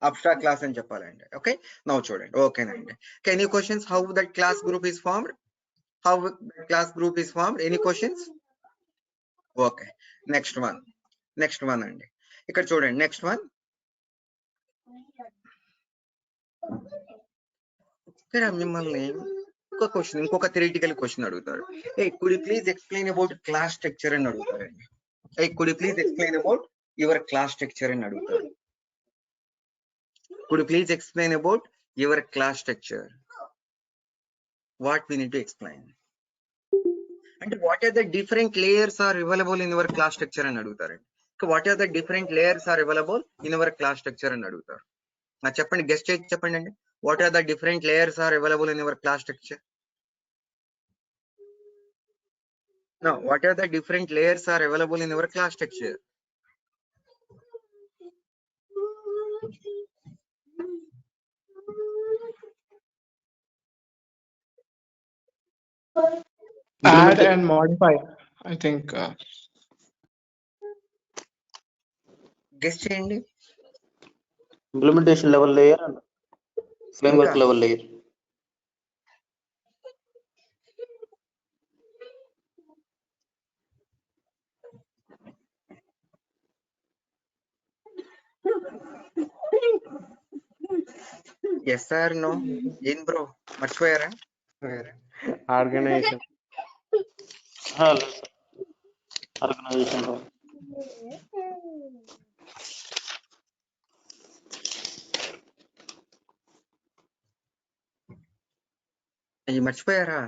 abstract class అని చెప్పాలండి. Okay, now చూడండి. ఓకేనండి. Any questions how that class group is formed, how class group is formed, any questions? Okay, next one అండి. ఇక్కడ చూడండి, నెక్స్ట్ వన్. ఇక్కడ మిమ్మల్ని ఇంకొక థియరిటికల్ క్వశ్చన్ అడుగుతారు. A could you please explain about class structure అని అడుగుతారండి. A could you please explain about your class structure అని అడుగుతారు. Could you please explain about your class structure, what we need to explain అంటే what are the different layers are available in your class structure అని అడుగుతారండి. What are the different layers are available in your class structure అని అడుగుతారు. చెప్పండి, guess చేసి చెప్పండి అండి. What are the different layers are available in your class structure? No, what are the different layers are available in your class structure? Add and modify, I think. Guess చేయండి. Implementation level layer and framework ఇంకా level layer. Yes or no? ఏం bro మర్చిపోయారా? Organization. Organization. అయ్యి మర్చిపోయారా?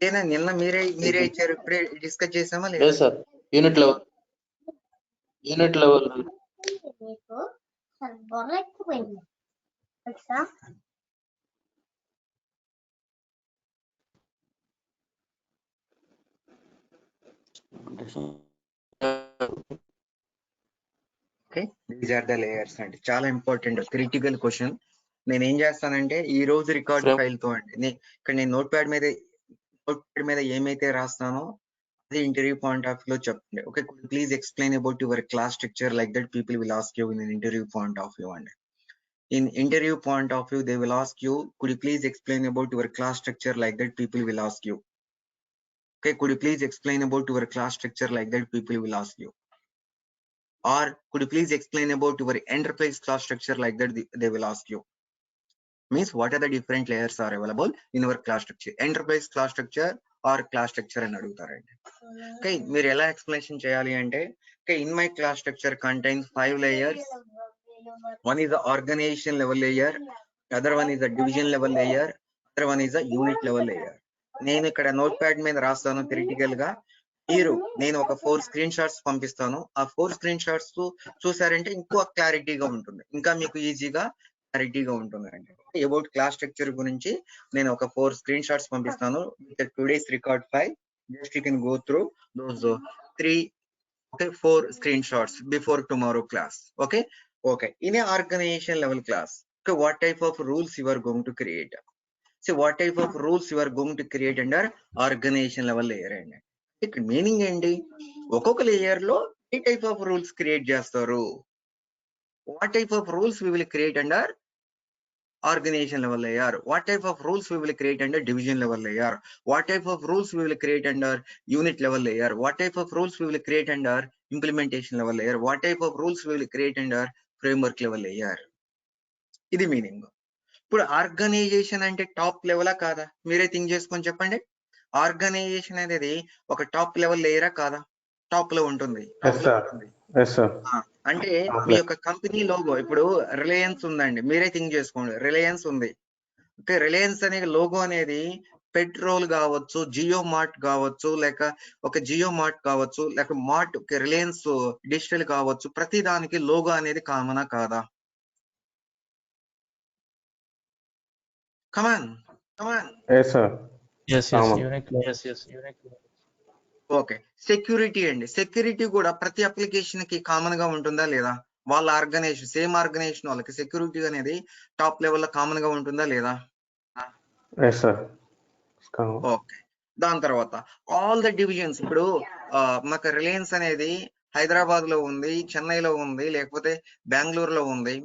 ఏనా నిన్న మీరే ఇచ్చారు, ఇప్పుడే డిస్కస్ చేసామా లేదా? Yes, sir. Unit level. Unit level. Okay, these are the layers అండి. చాలా ఇంపార్టెంట్ క్రిటికల్ క్వశ్చన్. నేను ఏం చేస్తానంటే ఈ రోజు రికార్డ్ ఫైల్ తో అండి, ఇక్కడ నేను నోట్ ప్యాడ్ మీద ఏమైతే రాస్తానో అది ఇంటర్వ్యూ పాయింట్ ఆఫ్ లో చెప్పండి. Okay, please explain about your class structure, like that people will ask you in interview point of view అండి. In interview point of view, they will ask you, could you please explain about your class structure, like that people will ask you. Okay, could you please explain about your class structure, like that people will ask you. Or could you please explain about your enterprise class structure, like that they will ask you. Means what are the different layers are available in our class structure, enterprise class structure or class structure అని అడుగుతారండి. Okay, మీరు ఎలా explanation చేయాలి అంటే, okay, in my class structure contains 5 layers. One is the organization level layer, other one is the division level layer, other one is the unit level layer. నేను ఇక్కడ note pad మీద రాస్తాను theoretical గా. నేను ఒక 4 screen shots పంపిస్తాను. ఆ 4 screen shots చూసారంటే ఇంకో క్లారిటీగా ఉంటుంది, ఇంకా మీకు ఈజీగా క్లారిటీగా ఉంటుంది అండి. అబౌట్ క్లాస్ స్ట్రక్చర్ గురించి నేను ఒక 4 స్క్రీన్ షాట్స్ పంపిస్తాను with today's record file. Just you can go through those 4 screenshots before tomorrow class. Okay, in a organization level class, okay, what type of rules you are going to create? See, what type of rules you are going to create under organization level layer and ఇక్కడ meaning ఏంటి, ఒక్కొక్క layer లో ఏ type of rules create చేస్తారు. What type of rules we will create under organization level layer, what type of rules we will create under division level layer, what type of rules we will create under unit level layer, what type of rules we will create under implementation level layer, what type of rules we will create under framework level layer. ఇది meaning. ఇప్పుడు organisation అంటే top లెవెలా కాదా, మీరే think చేసుకొని చెప్పండి. Organisation అనేది ఒక top level లేయరా కాదా? టాప్ లో ఉంటుంది. Yes, sir. అంటే మీ యొక్క కంపెనీ లోగో, ఇప్పుడు రిలయన్స్ ఉందండి, మీరే థింక్ చేసుకోండి, రిలయన్స్ ఉంది. ఓకే, రిలయన్స్ అనే లోగో అనేది పెట్రోల్ కావచ్చు, జియో మార్ట్ కావచ్చు, లేక ఒక జియో మార్ట్ కావచ్చు, లేక మార్ట్ రిలయన్స్ డిజిటల్ కావచ్చు, ప్రతి దానికి లోగో అనేది కామనా కాదా? కమాన్ కమాన్. Yes, sir. Yes, Common. unique. Yes, unique. Okay, security అండి. సెక్యూరిటీ కూడా ప్రతి అప్లికేషన్ కి కామన్ గా ఉంటుందా లేదా? వాళ్ళ ఆర్గనైజేషన్, సేమ్ ఆర్గనైజేషన్ వాళ్ళకి సెక్యూరిటీ అనేది టాప్ లెవెల్లో కామన్ గా ఉంటుందా లేదా? Yes, sir. It's common. Okay, దాని తర్వాత ఆల్ ద డివిజన్స్. ఇప్పుడు మాకు రిలయన్స్ అనేది హైదరాబాద్ లో ఉంది, చెన్నైలో ఉంది, లేకపోతే బెంగళూరులో ఉంది,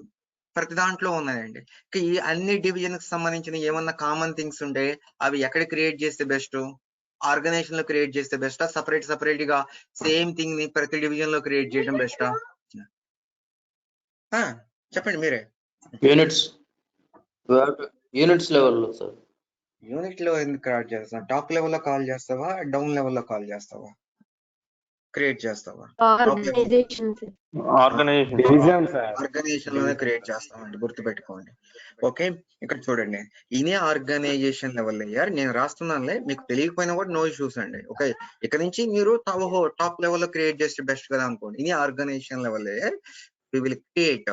ప్రతి దాంట్లో ఉన్నాయండి. ఈ అన్ని డివిజన్ కి సంబంధించిన ఏమన్నా కామన్ థింగ్స్ ఉంటే అవి ఎక్కడ క్రియేట్ చేస్తే బెస్ట్? ఆర్గనైజేషన్ లో క్రియేట్ చేస్తే బెస్టా, సపరేట్ గా సేమ్ థింగ్ ని ప్రతి డివిజన్ లో క్రియేట్ చేయడం బెస్టా? చెప్పండి మీరే. యూనిట్స్ యూనిట్స్ లెవెల్లో సార్. యూనిట్ లో ఎందుకు క్రియేట్ చేస్తావు? టాప్ లెవెల్లో కాల్ చేస్తావా, డౌన్ లెవెల్లో కాల్ చేస్తావా, క్రియేట్ చేస్తావా? Organization. Division, sir. ఆర్గనైజేషన్ లోనే క్రియేట్ చేస్తామండి, గుర్తుపెట్టుకోండి. ఓకే, ఇక్కడ చూడండి, ఇనే ఆర్గనైజేషన్ లెవెల్ లేయర్ నేను రాస్తున్నానులే, మీకు తెలియకపోయినా కూడా నో ఇష్యూస్ అండి. ఓకే, ఇక్కడ నుంచి మీరు టాప్ లెవెల్లో క్రియేట్ చేస్తే బెస్ట్ కదా అనుకోండి. ఇనే organisation level layer we will create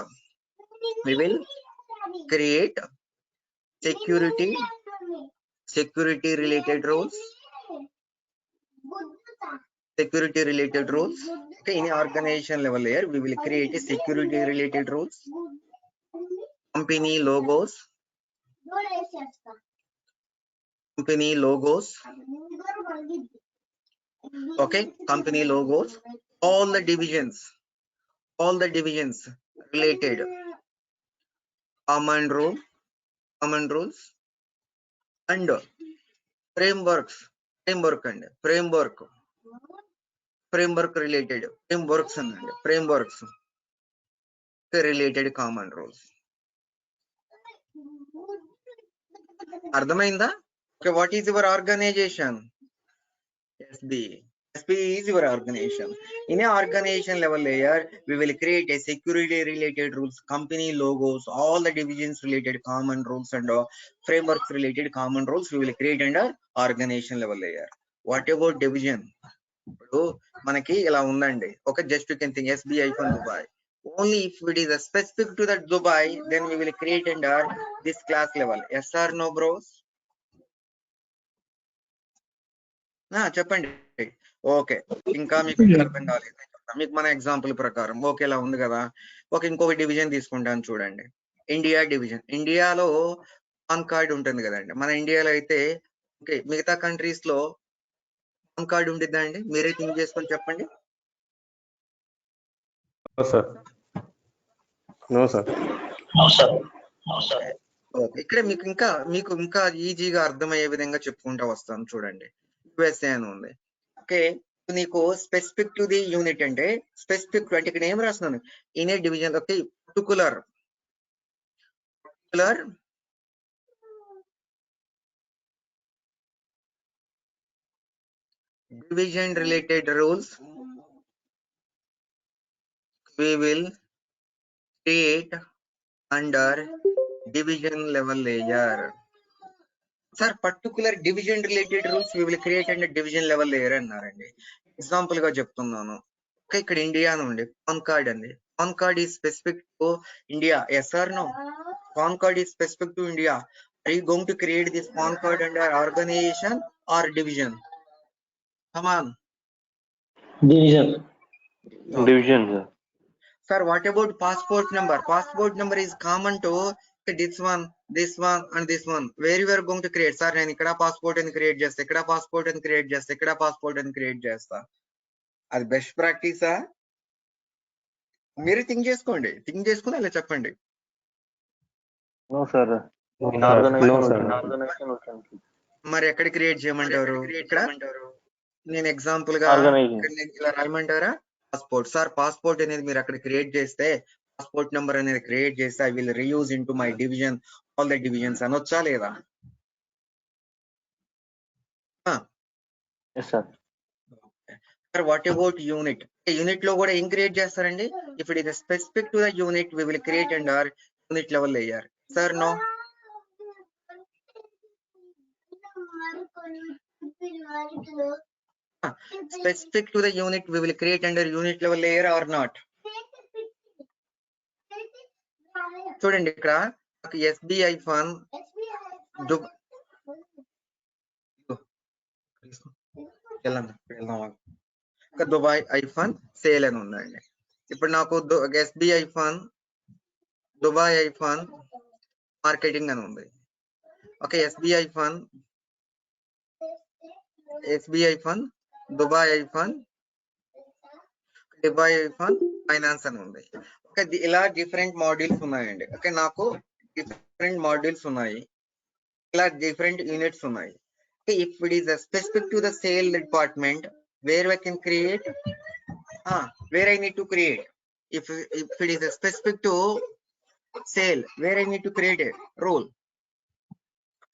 security related roles. Okay, in organization level layer we will create a security related roles, company logos, okay, company logos, all the divisions related, common rules and framework related frameworks related common rules. అర్థమైందా? Okay, what is your organization? SB is your organization. In a organization level layer we will create a security related rules, company logos, all the divisions related common rules and frameworks related common rules we will create under organization level layer. What about division? ఇప్పుడు మనకి ఇలా ఉందండి. Okay, just you can think SBI from Dubai. Only if it is a specific to that Dubai, then we will create under this class level. Yes or no bros? చెప్పండి. Okay, ఇంకా మీకు అర్థం కాలేదు, మీకు మన ఎగ్జాంపుల్ ప్రకారం okay ఇలా ఉంది కదా. ఓకే, ఇంకొక డివిజన్ తీసుకుంటాను చూడండి. India division. ఇండియాలో పాన్ కార్డ్ ఉంటుంది కదండి. మన ఇండియాలో అయితే ఓకే, మిగతా కంట్రీస్ లో పాన్ కార్డ్ ఉంటుందా అండి? మీరే థింక్ చేసుకొని చెప్పండి. No, sir. No, sir. Okay, ఇక్కడ మీకు ఇంకా ఈజీగా అర్థమయ్యే విధంగా చెప్పుకుంటా వస్తాను చూడండి. యుఎస్ఏ అని ఉంది. ఓకే, నీకు స్పెసిఫిక్ టు ది యూనిట్ అంటే స్పెసిఫిక్ అంటే ఇక్కడ ఏం రాస్తున్నాను? In a division. Okay, particular division related rules we will create under division level layer. Sir, particular division related rules we will create under division level layer అన్నారండి. Example గా చెప్తున్నాను. Okay, ఇక్కడ India నుండి PAN card అండి. PAN card is specific to India. Yes or no? PAN card is specific to India. Are you going to create this PAN card under organization or division? Come on. Division. Sir, what about passport number? Passport number is common to this one and this one. Where you are going to create? Sir, నేను ఇక్కడ passport అని create చేస్తా, ఇక్కడ passport అని create చేస్తా, ఇక్కడ passport అని create చేస్తా. అది బెస్ట్ ప్రాక్టీసా? మీరు థింక్ చేసుకుని అలా చెప్పండి. No, sir. మరి ఎక్కడ క్రియేట్ చేయమంటారు? ఇక్కడ నేను ఎగ్జాంపుల్ గా ఇలా రాయమంటారా? పాస్పోర్ట్. సార్, పాస్పోర్ట్ అనేది మీరు అక్కడ క్రియేట్ చేస్తే, పాస్పోర్ట్ నెంబర్ అనేది క్రియేట్ చేస్తే I will reuse in to my division all the divisions అనొచ్చా లేదా? Sir, what about unit? Unit లో కూడా ఏం క్రియేట్ చేస్తారండి? If it is specific to the unit we will create under unit level layer. Sir, no? Specific to the unit, we will create under unit level layer or not. చూడండి ఇక్కడ SBI fund Dubai hyphen sale అని ఉందండి. ఇప్పుడు నాకు SBI fund Dubai hyphen marketing అని ఉంది. Okay, SBI fund Dubai hyphen finance అని ఉంది. ఓకే, ఇలా డిఫరెంట్ మాడ్యూల్స్ ఉన్నాయండి. ఓకే, నాకు డిఫరెంట్ మాడ్యూల్స్ ఉన్నాయి, ఇలా డిఫరెంట్ యూనిట్స్ ఉన్నాయి. If it is specific to the sale department, where I can create, where I need to create. If it is specific to sale, where I need to create a rule.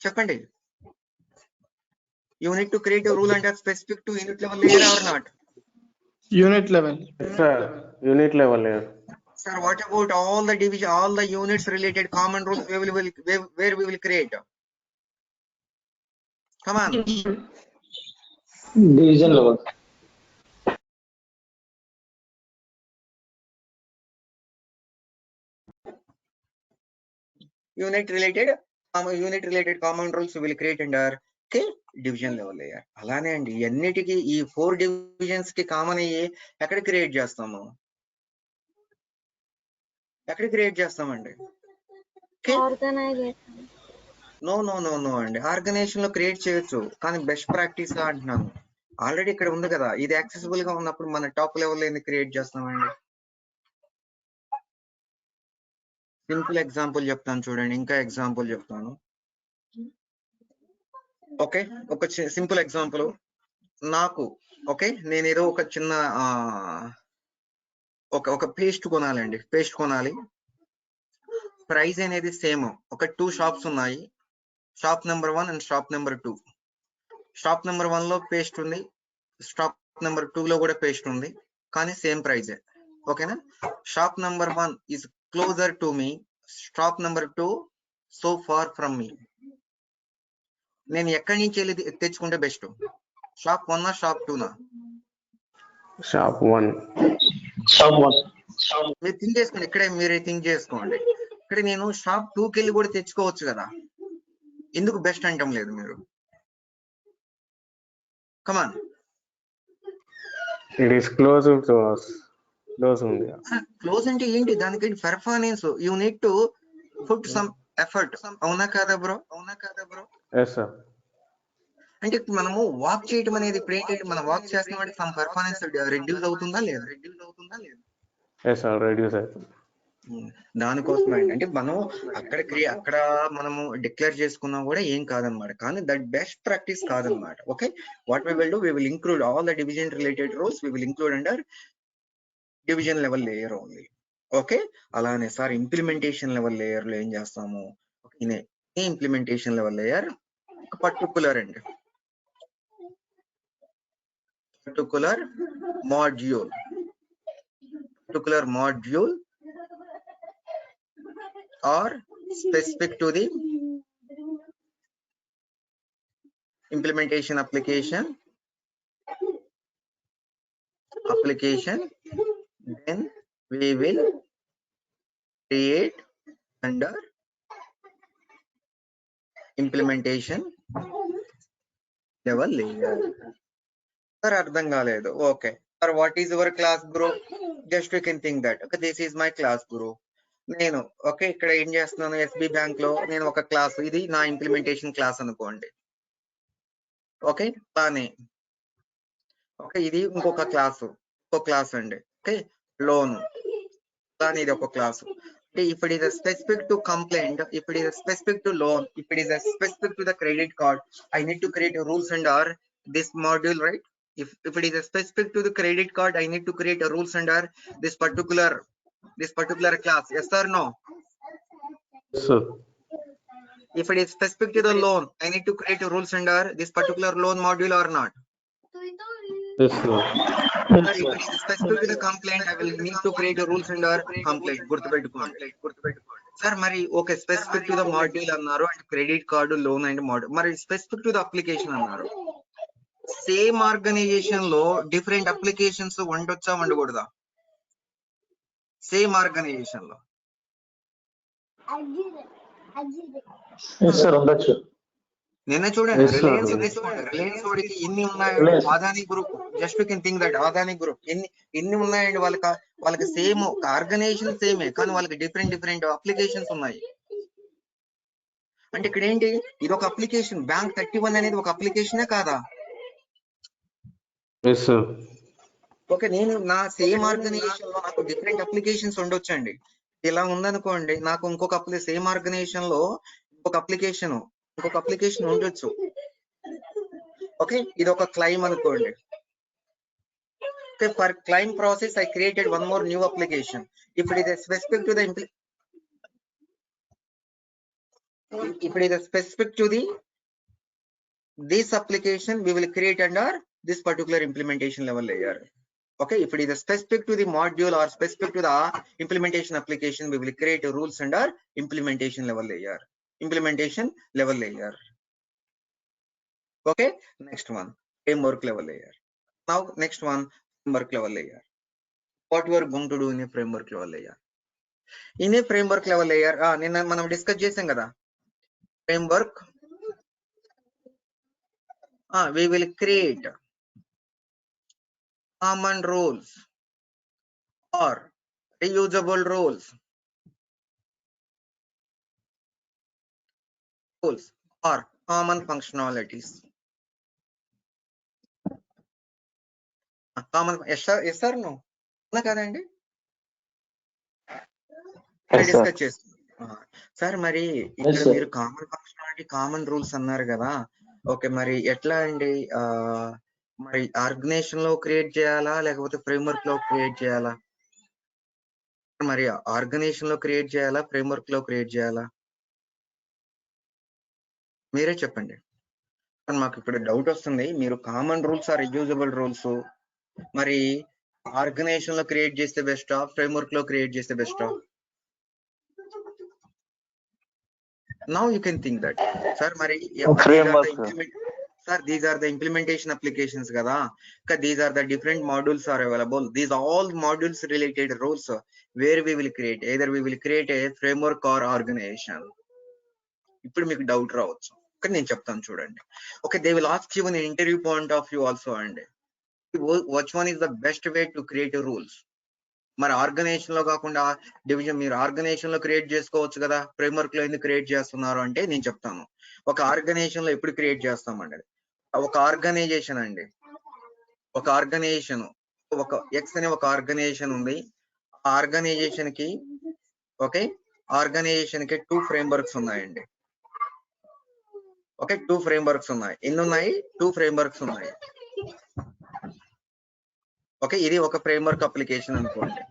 Cheppandi. You need to create a rule under specific to unit level layer or not? Unit level. Yes, sir. Unit level layer. Sir, what about all the division, all the units related common rules where we will create? Come on. Division level. Unit related common rules we will create under division level layer. అలానే అండి, అన్నిటికీ ఈ 4 divisions కి common అయ్యి ఎక్కడ create చేస్తామండి? No అండి, organisation లో క్రియేట్ చేయొచ్చు, కానీ బెస్ట్ ప్రాక్టీస్ గా అంటున్నాను. ఆల్రెడీ ఇక్కడ ఉంది కదా, ఇది యాక్సెసిబుల్ గా ఉన్నప్పుడు మన టాప్ లెవెల్ లో ఎందుకు క్రియేట్ చేస్తామండి? సింపుల్ ఎగ్జాంపుల్ చెప్తాను చూడండి, ఇంకా ఎగ్జాంపుల్ చెప్తాను. ఓకే, ఒక సింపుల్ ఎగ్జాంపుల్. నాకు నేను ఏదో ఒక చిన్న ఒక పేస్ట్ కొనాలండి. పేస్ట్ కొనాలి, ప్రైస్ అనేది సేమ్. ఒక 2 షాప్స్ ఉన్నాయి, shop number 1 and shop number 2. Shop number 1 లో పేస్ట్ ఉంది, షాప్ నెంబర్ 2 లో కూడా పేస్ట్ ఉంది, కానీ సేమ్ ప్రైజే. ఓకేనా? Shop number 1 is closer to me, shop number 2 so far from me. నేను ఎక్కడి నుంచి వెళ్ళి తెచ్చుకుంటే బెస్ట్? Shop 1 shop 2? Shop 1. మీరు థింక్ చేసుకోండి, ఇక్కడే మీరే థింక్ చేసుకోండి. ఇక్కడ నేను షాప్ 2కి వెళ్ళి కూడా తెచ్చుకోవచ్చు కదా, ఎందుకు బెస్ట్ అంటాం లేదు మీరు? కమాన్. It is closer to us. Close ఉంది. క్లోజ్ అంటే ఏంటి? దానికి performance, you need to put some effort. అవునా కాదా బ్రో? Yes, sir. అంటే మనము వాక్ చేయటం అనేది ఇప్పుడు ఏంటంటే, మనం వాక్ చేస్తున్నామంటే సమ్ పెర్ఫార్మెన్స్ రెడ్యూస్ అవుతుందా లేదా? Yes, sir. Reduce అవుతుంది. దానికోసమే అంటే మనం అక్కడ మనము డిక్లేర్ చేసుకున్నా కూడా ఏం కాదనమాట, కానీ దట్ బెస్ట్ ప్రాక్టీస్ కాదనమాట. Okay, what we will do, we will include all the division related rules, we will include under division level layer only. Okay, అలానే సార్ ఇంప్లిమెంటేషన్ లెవెల్ లేయర్ లో ఏం చేస్తాము? Implementation level layer particular module or specific to the implementation application, then we will create under implementation level layer. Sir, అర్థం కాలేదు. Okay sir, what is your class group? Just you can think that, okay, this is my class group. నేను ఇక్కడ ఏం చేస్తున్నాను, SB bank లో నేను ఒక class, ఇది నా ఇంప్లిమెంటేషన్ క్లాస్ అనుకోండి. ఓకే, అలానే ఇది ఇంకొక క్లాస్ అండి. ఓకే, లోన్, అలానే ఇది ఒక class. if it is a specific to complaint, if it is a specific to loan, if it is a specific to the credit card, I need to create a rules under this module, right? If it is a specific to the credit card, I need to create a rules under this particular class. Yes or no? Yes, sir. If it is specific to the loan, I need to create a rules under this particular loan module or not? Yes, sir. If it is specific to the complaint, I will need to create a rules under complaint. గుర్తుపెట్టుకోండి. Sir మరి okay specific to the module అన్నారు and credit card loan and module, మరి specific to the application అన్నారు. Same organisation లో different applications ఉండొచ్చా ఉండకూడదా? Same organisation లో yes sir ఉండొచ్చు. నిన్న చూడండి Yes, sir. రిలయన్స్ వాడికి ఎన్ని ఉన్నాయి? Reliance. Adani group, just you can think that Adani group ఎన్ని ఉన్నాయండి వాళ్ళకి సేమ్ ఆర్గనైజేషన్ సేమే, కానీ వాళ్ళకి డిఫరెంట్ అప్లికేషన్స్ ఉన్నాయి. అంటే ఇక్కడ ఏంటి, ఇది ఒక అప్లికేషన్, బ్యాంక్ 31 అనేది ఒక అప్లికేషనే కాదా? Yes, sir. ఓకే, నేను నా సేమ్ ఆర్గనైజేషన్ లో నాకు డిఫరెంట్ అప్లికేషన్స్ ఉండొచ్చండి. ఇలా ఉందనుకోండి, నాకు ఇంకొక సేమ్ ఆర్గనైజేషన్ లో ఇంకొక అప్లికేషన్ ఉండొచ్చు. ఓకే, ఇది ఒక క్లైమ్ అనుకోండి. Okay, for claim process I created one more new application. If it is specific to the this application, we will create under this particular implementation level layer. Okay, if it is specific to the module or specific to the implementation application, we will create rules under implementation level layer. Okay, next one, framework level layer. Now next one, framework level layer. What we are going to do in a framework level layer? In a framework level layer, నిన్న మనం discuss చేసాం కదా, framework, we will create common rules or reusable rules or common functionalities. Common yes sir no కదండి, discuss చేస్తాం sir. మరి ఇక్కడ మీరు common functionality, common rules అన్నారు కదా. ఓకే, మరి ఎట్లా అండి, మరి ఆర్గనైజేషన్ లో క్రియేట్ చేయాలా లేకపోతే ఫ్రేమ్వర్క్ లో క్రియేట్ చేయాలా? మరి ఆర్గనైజేషన్ లో క్రియేట్ చేయాలా, ఫ్రేమ్వర్క్ లో క్రియేట్ చేయాలా? మీరే చెప్పండి. మాకు ఇప్పుడు డౌట్ వస్తుంది, మీరు common rules or reusable rules మరి ఆర్గనైజేషన్ లో క్రియేట్ చేస్తే బెస్టా, ఫ్రేమ్వర్క్ లో క్రియేట్ చేస్తే బెస్టా? Now you can think that, sir, మరి these are the implementation applications kada, these are the different modules are available. These are all modules related rules where we will create, either we will create a framework or organization. ఇప్పుడు మీకు doubt రావచ్చు, కానీ నేను చెప్తాను చూడండి. Okay, they will ask you in an interview point of view also, and which one is the best way to create rules? మరి organization లో కాకుండా డివిజన్, మీరు ఆర్గనైజేషన్ లో క్రియేట్ చేసుకోవచ్చు కదా, ఫ్రేమ్వర్క్ లో ఎందుకు క్రియేట్ చేస్తున్నారు అంటే నేను చెప్తాను. ఒక ఆర్గనైజేషన్ లో ఎప్పుడు క్రియేట్ చేస్తామండి, ఒక ఆర్గనైజేషన్ ఒక ఎక్స్ అనే ఒక ఆర్గనైజేషన్ ఉంది. ఆ ఆర్గనైజేషన్ కి ఓకే, ఆర్గనైజేషన్ కి 2 ఫ్రేమ్వర్క్స్ ఉన్నాయండి. ఓకే, 2 ఫ్రేమ్వర్క్స్ ఉన్నాయి. ఎన్ని ఉన్నాయి? 2 ఫ్రేమ్వర్క్స్ ఉన్నాయి. ఓకే, ఇది ఒక ఫ్రేమ్వర్క్ అప్లికేషన్ అనుకోండి.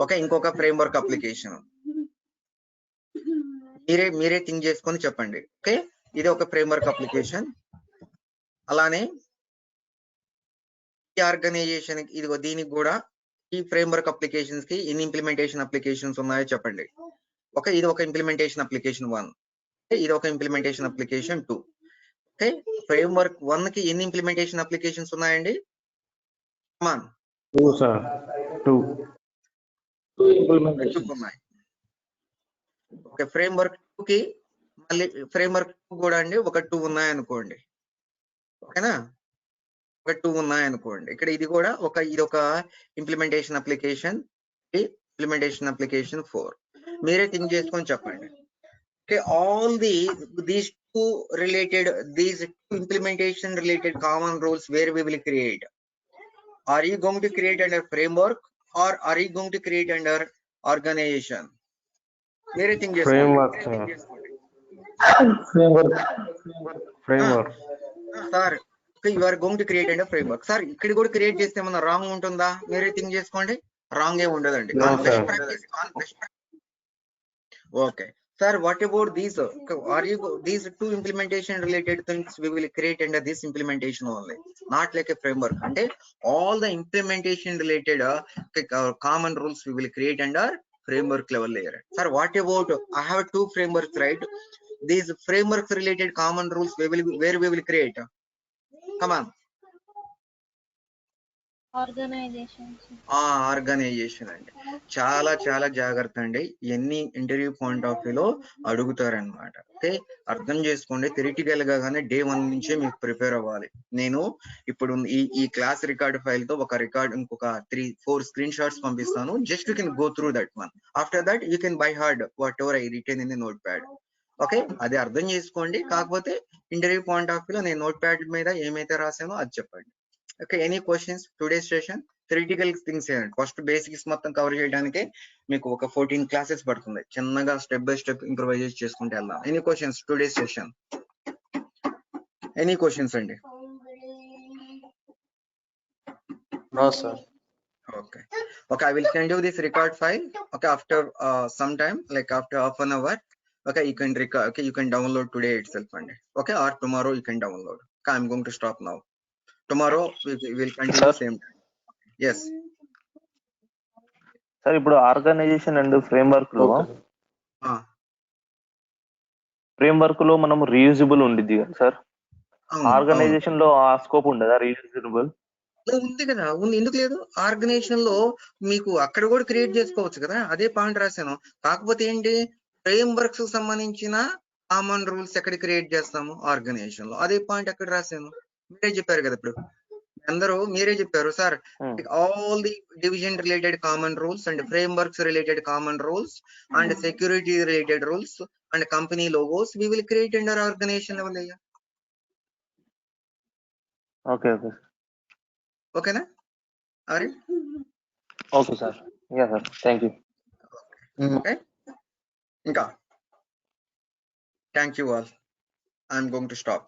ఓకే, ఇంకొక ఫ్రేమ్వర్క్ అప్లికేషన్ మీరే థింక్ చేసుకొని చెప్పండి. ఓకే, ఇది ఒక ఫ్రేమ్వర్క్ అప్లికేషన్. అలానే ఈ ఆర్గనైజేషన్ ఇదిగో, దీనికి కూడా ఈ ఫ్రేమ్వర్క్ అప్లికేషన్స్ కి ఎన్ని ఇంప్లిమెంటేషన్ అప్లికేషన్స్ ఉన్నాయో చెప్పండి. ఓకే, ఇది ఒక ఇంప్లిమెంటేషన్ అప్లికేషన్ 1, ఇది ఒక ఇంప్లిమెంటేషన్ అప్లికేషన్ 2. ఓకే, ఫ్రేమ్వర్క్ 1 కి ఎన్ని ఇంప్లిమెంటేషన్ అప్లికేషన్స్ ఉన్నాయండి? 2, sir. 2 ఉన్నాయి. ఓకే, ఫ్రేమ్వర్క్ 2 కి మళ్ళీ ఫ్రేమ్వర్క్ 2 కూడా అండి ఒక 2 ఉన్నాయి అనుకోండి. ఓకేనా, ఒక 2 ఉన్నాయి అనుకోండి. ఇక్కడ ఇది కూడా ఇది ఒక ఇంప్లిమెంటేషన్ అప్లికేషన్ 4. మీరే థింక్ చేసుకొని చెప్పండి. Okay, all these two implementation related common rules where we will create, are you going to create under framework or are you going to create under organization? Mere thing framework, sir. Framework. Sir, you are going to create under framework. Sir, ikkadi kuda create chesthe emana wrong untunda? Mere thing cheskondi, wrong e undadandi. No, Okay, sir, what about these? Are you these 2 implementation related things we will create under this implementation only, not like a framework? And all the implementation related common rules we will create under framework level layer. Sir, what about I have 2 frameworks, right? These frameworks related common rules where we will create. Come on. Organization అండి చాలా చాలా జాగ్రత్త అండి. ఎన్ని interview point of వ్యూలో అడుగుతారనమాట. Okay, అర్థం చేసుకోండి. Theoretical గా గానే డే 1 నుంచే మీకు ప్రిపేర్ అవ్వాలి. నేను ఇప్పుడు ఈ క్లాస్ రికార్డ్ ఫైల్ తో ఒక రికార్డ్ ఇంకొక 3-4 స్క్రీన్ షాట్స్ పంపిస్తాను. Just you can go through that one. After that you can buy hard what ever I return in the note pad. Okay, అది అర్థం చేసుకోండి. కాకపోతే ఇంటర్వ్యూ పాయింట్ ఆఫ్ వ్యూలో నేను నోట్ ప్యాడ్ మీద ఏమైతే రాసానో అది చెప్పండి. Okay, any questions today session? Theoretical things first basics మొత్తం కవర్ చేయడానికి మీకు ఒక 14 క్లాసెస్ పడుతుంది. చిన్నగా స్టెప్ బై స్టెప్ ఇంప్రూవైజ్ చేసుకుంటూ వెళ్దాం. Any questions today session? Any questions అండి? No, sir. Okay. Okay, I will send you this record file. Okay, after some time, like after half an hour. Okay, you can record. Okay, you can download today itself, and okay, or tomorrow you can download. Okay, I'm going to stop now. Tomorrow we will continue Sir? same time. Yes. Sir ఇప్పుడు organisation and framework లో మనం reusable ఉండిద్ది కదా sir? Organisation లో ఆ scope ఉండదా reusable? ఉంది కదా, ఉంది. ఎందుకు లేదు? ఆర్గనైజేషన్ లో మీకు అక్కడ కూడా క్రియేట్ చేసుకోవచ్చు కదా. అదే పాయింట్ రాశాను. కాకపోతే ఏంటి, ఫ్రేమ్ వర్క్స్ సంబంధించిన కామన్ రూల్స్ ఎక్కడ క్రియేట్ చేస్తాము? ఆర్గనైజేషన్ లో. అదే పాయింట్ ఎక్కడ రాశాను? మీరే చెప్పారు కదా. ఇప్పుడు అందరూ మీరే చెప్పారు sir, all the division related common rules and frameworks related common rules and security related rules and company logos we will create under organisation level అయ్యా. ఓకే ఓకే ఓకేనా? అరే okay sir. Yeah sir, thank you. Okay, ఇంకా thank you all. I'm going to stop.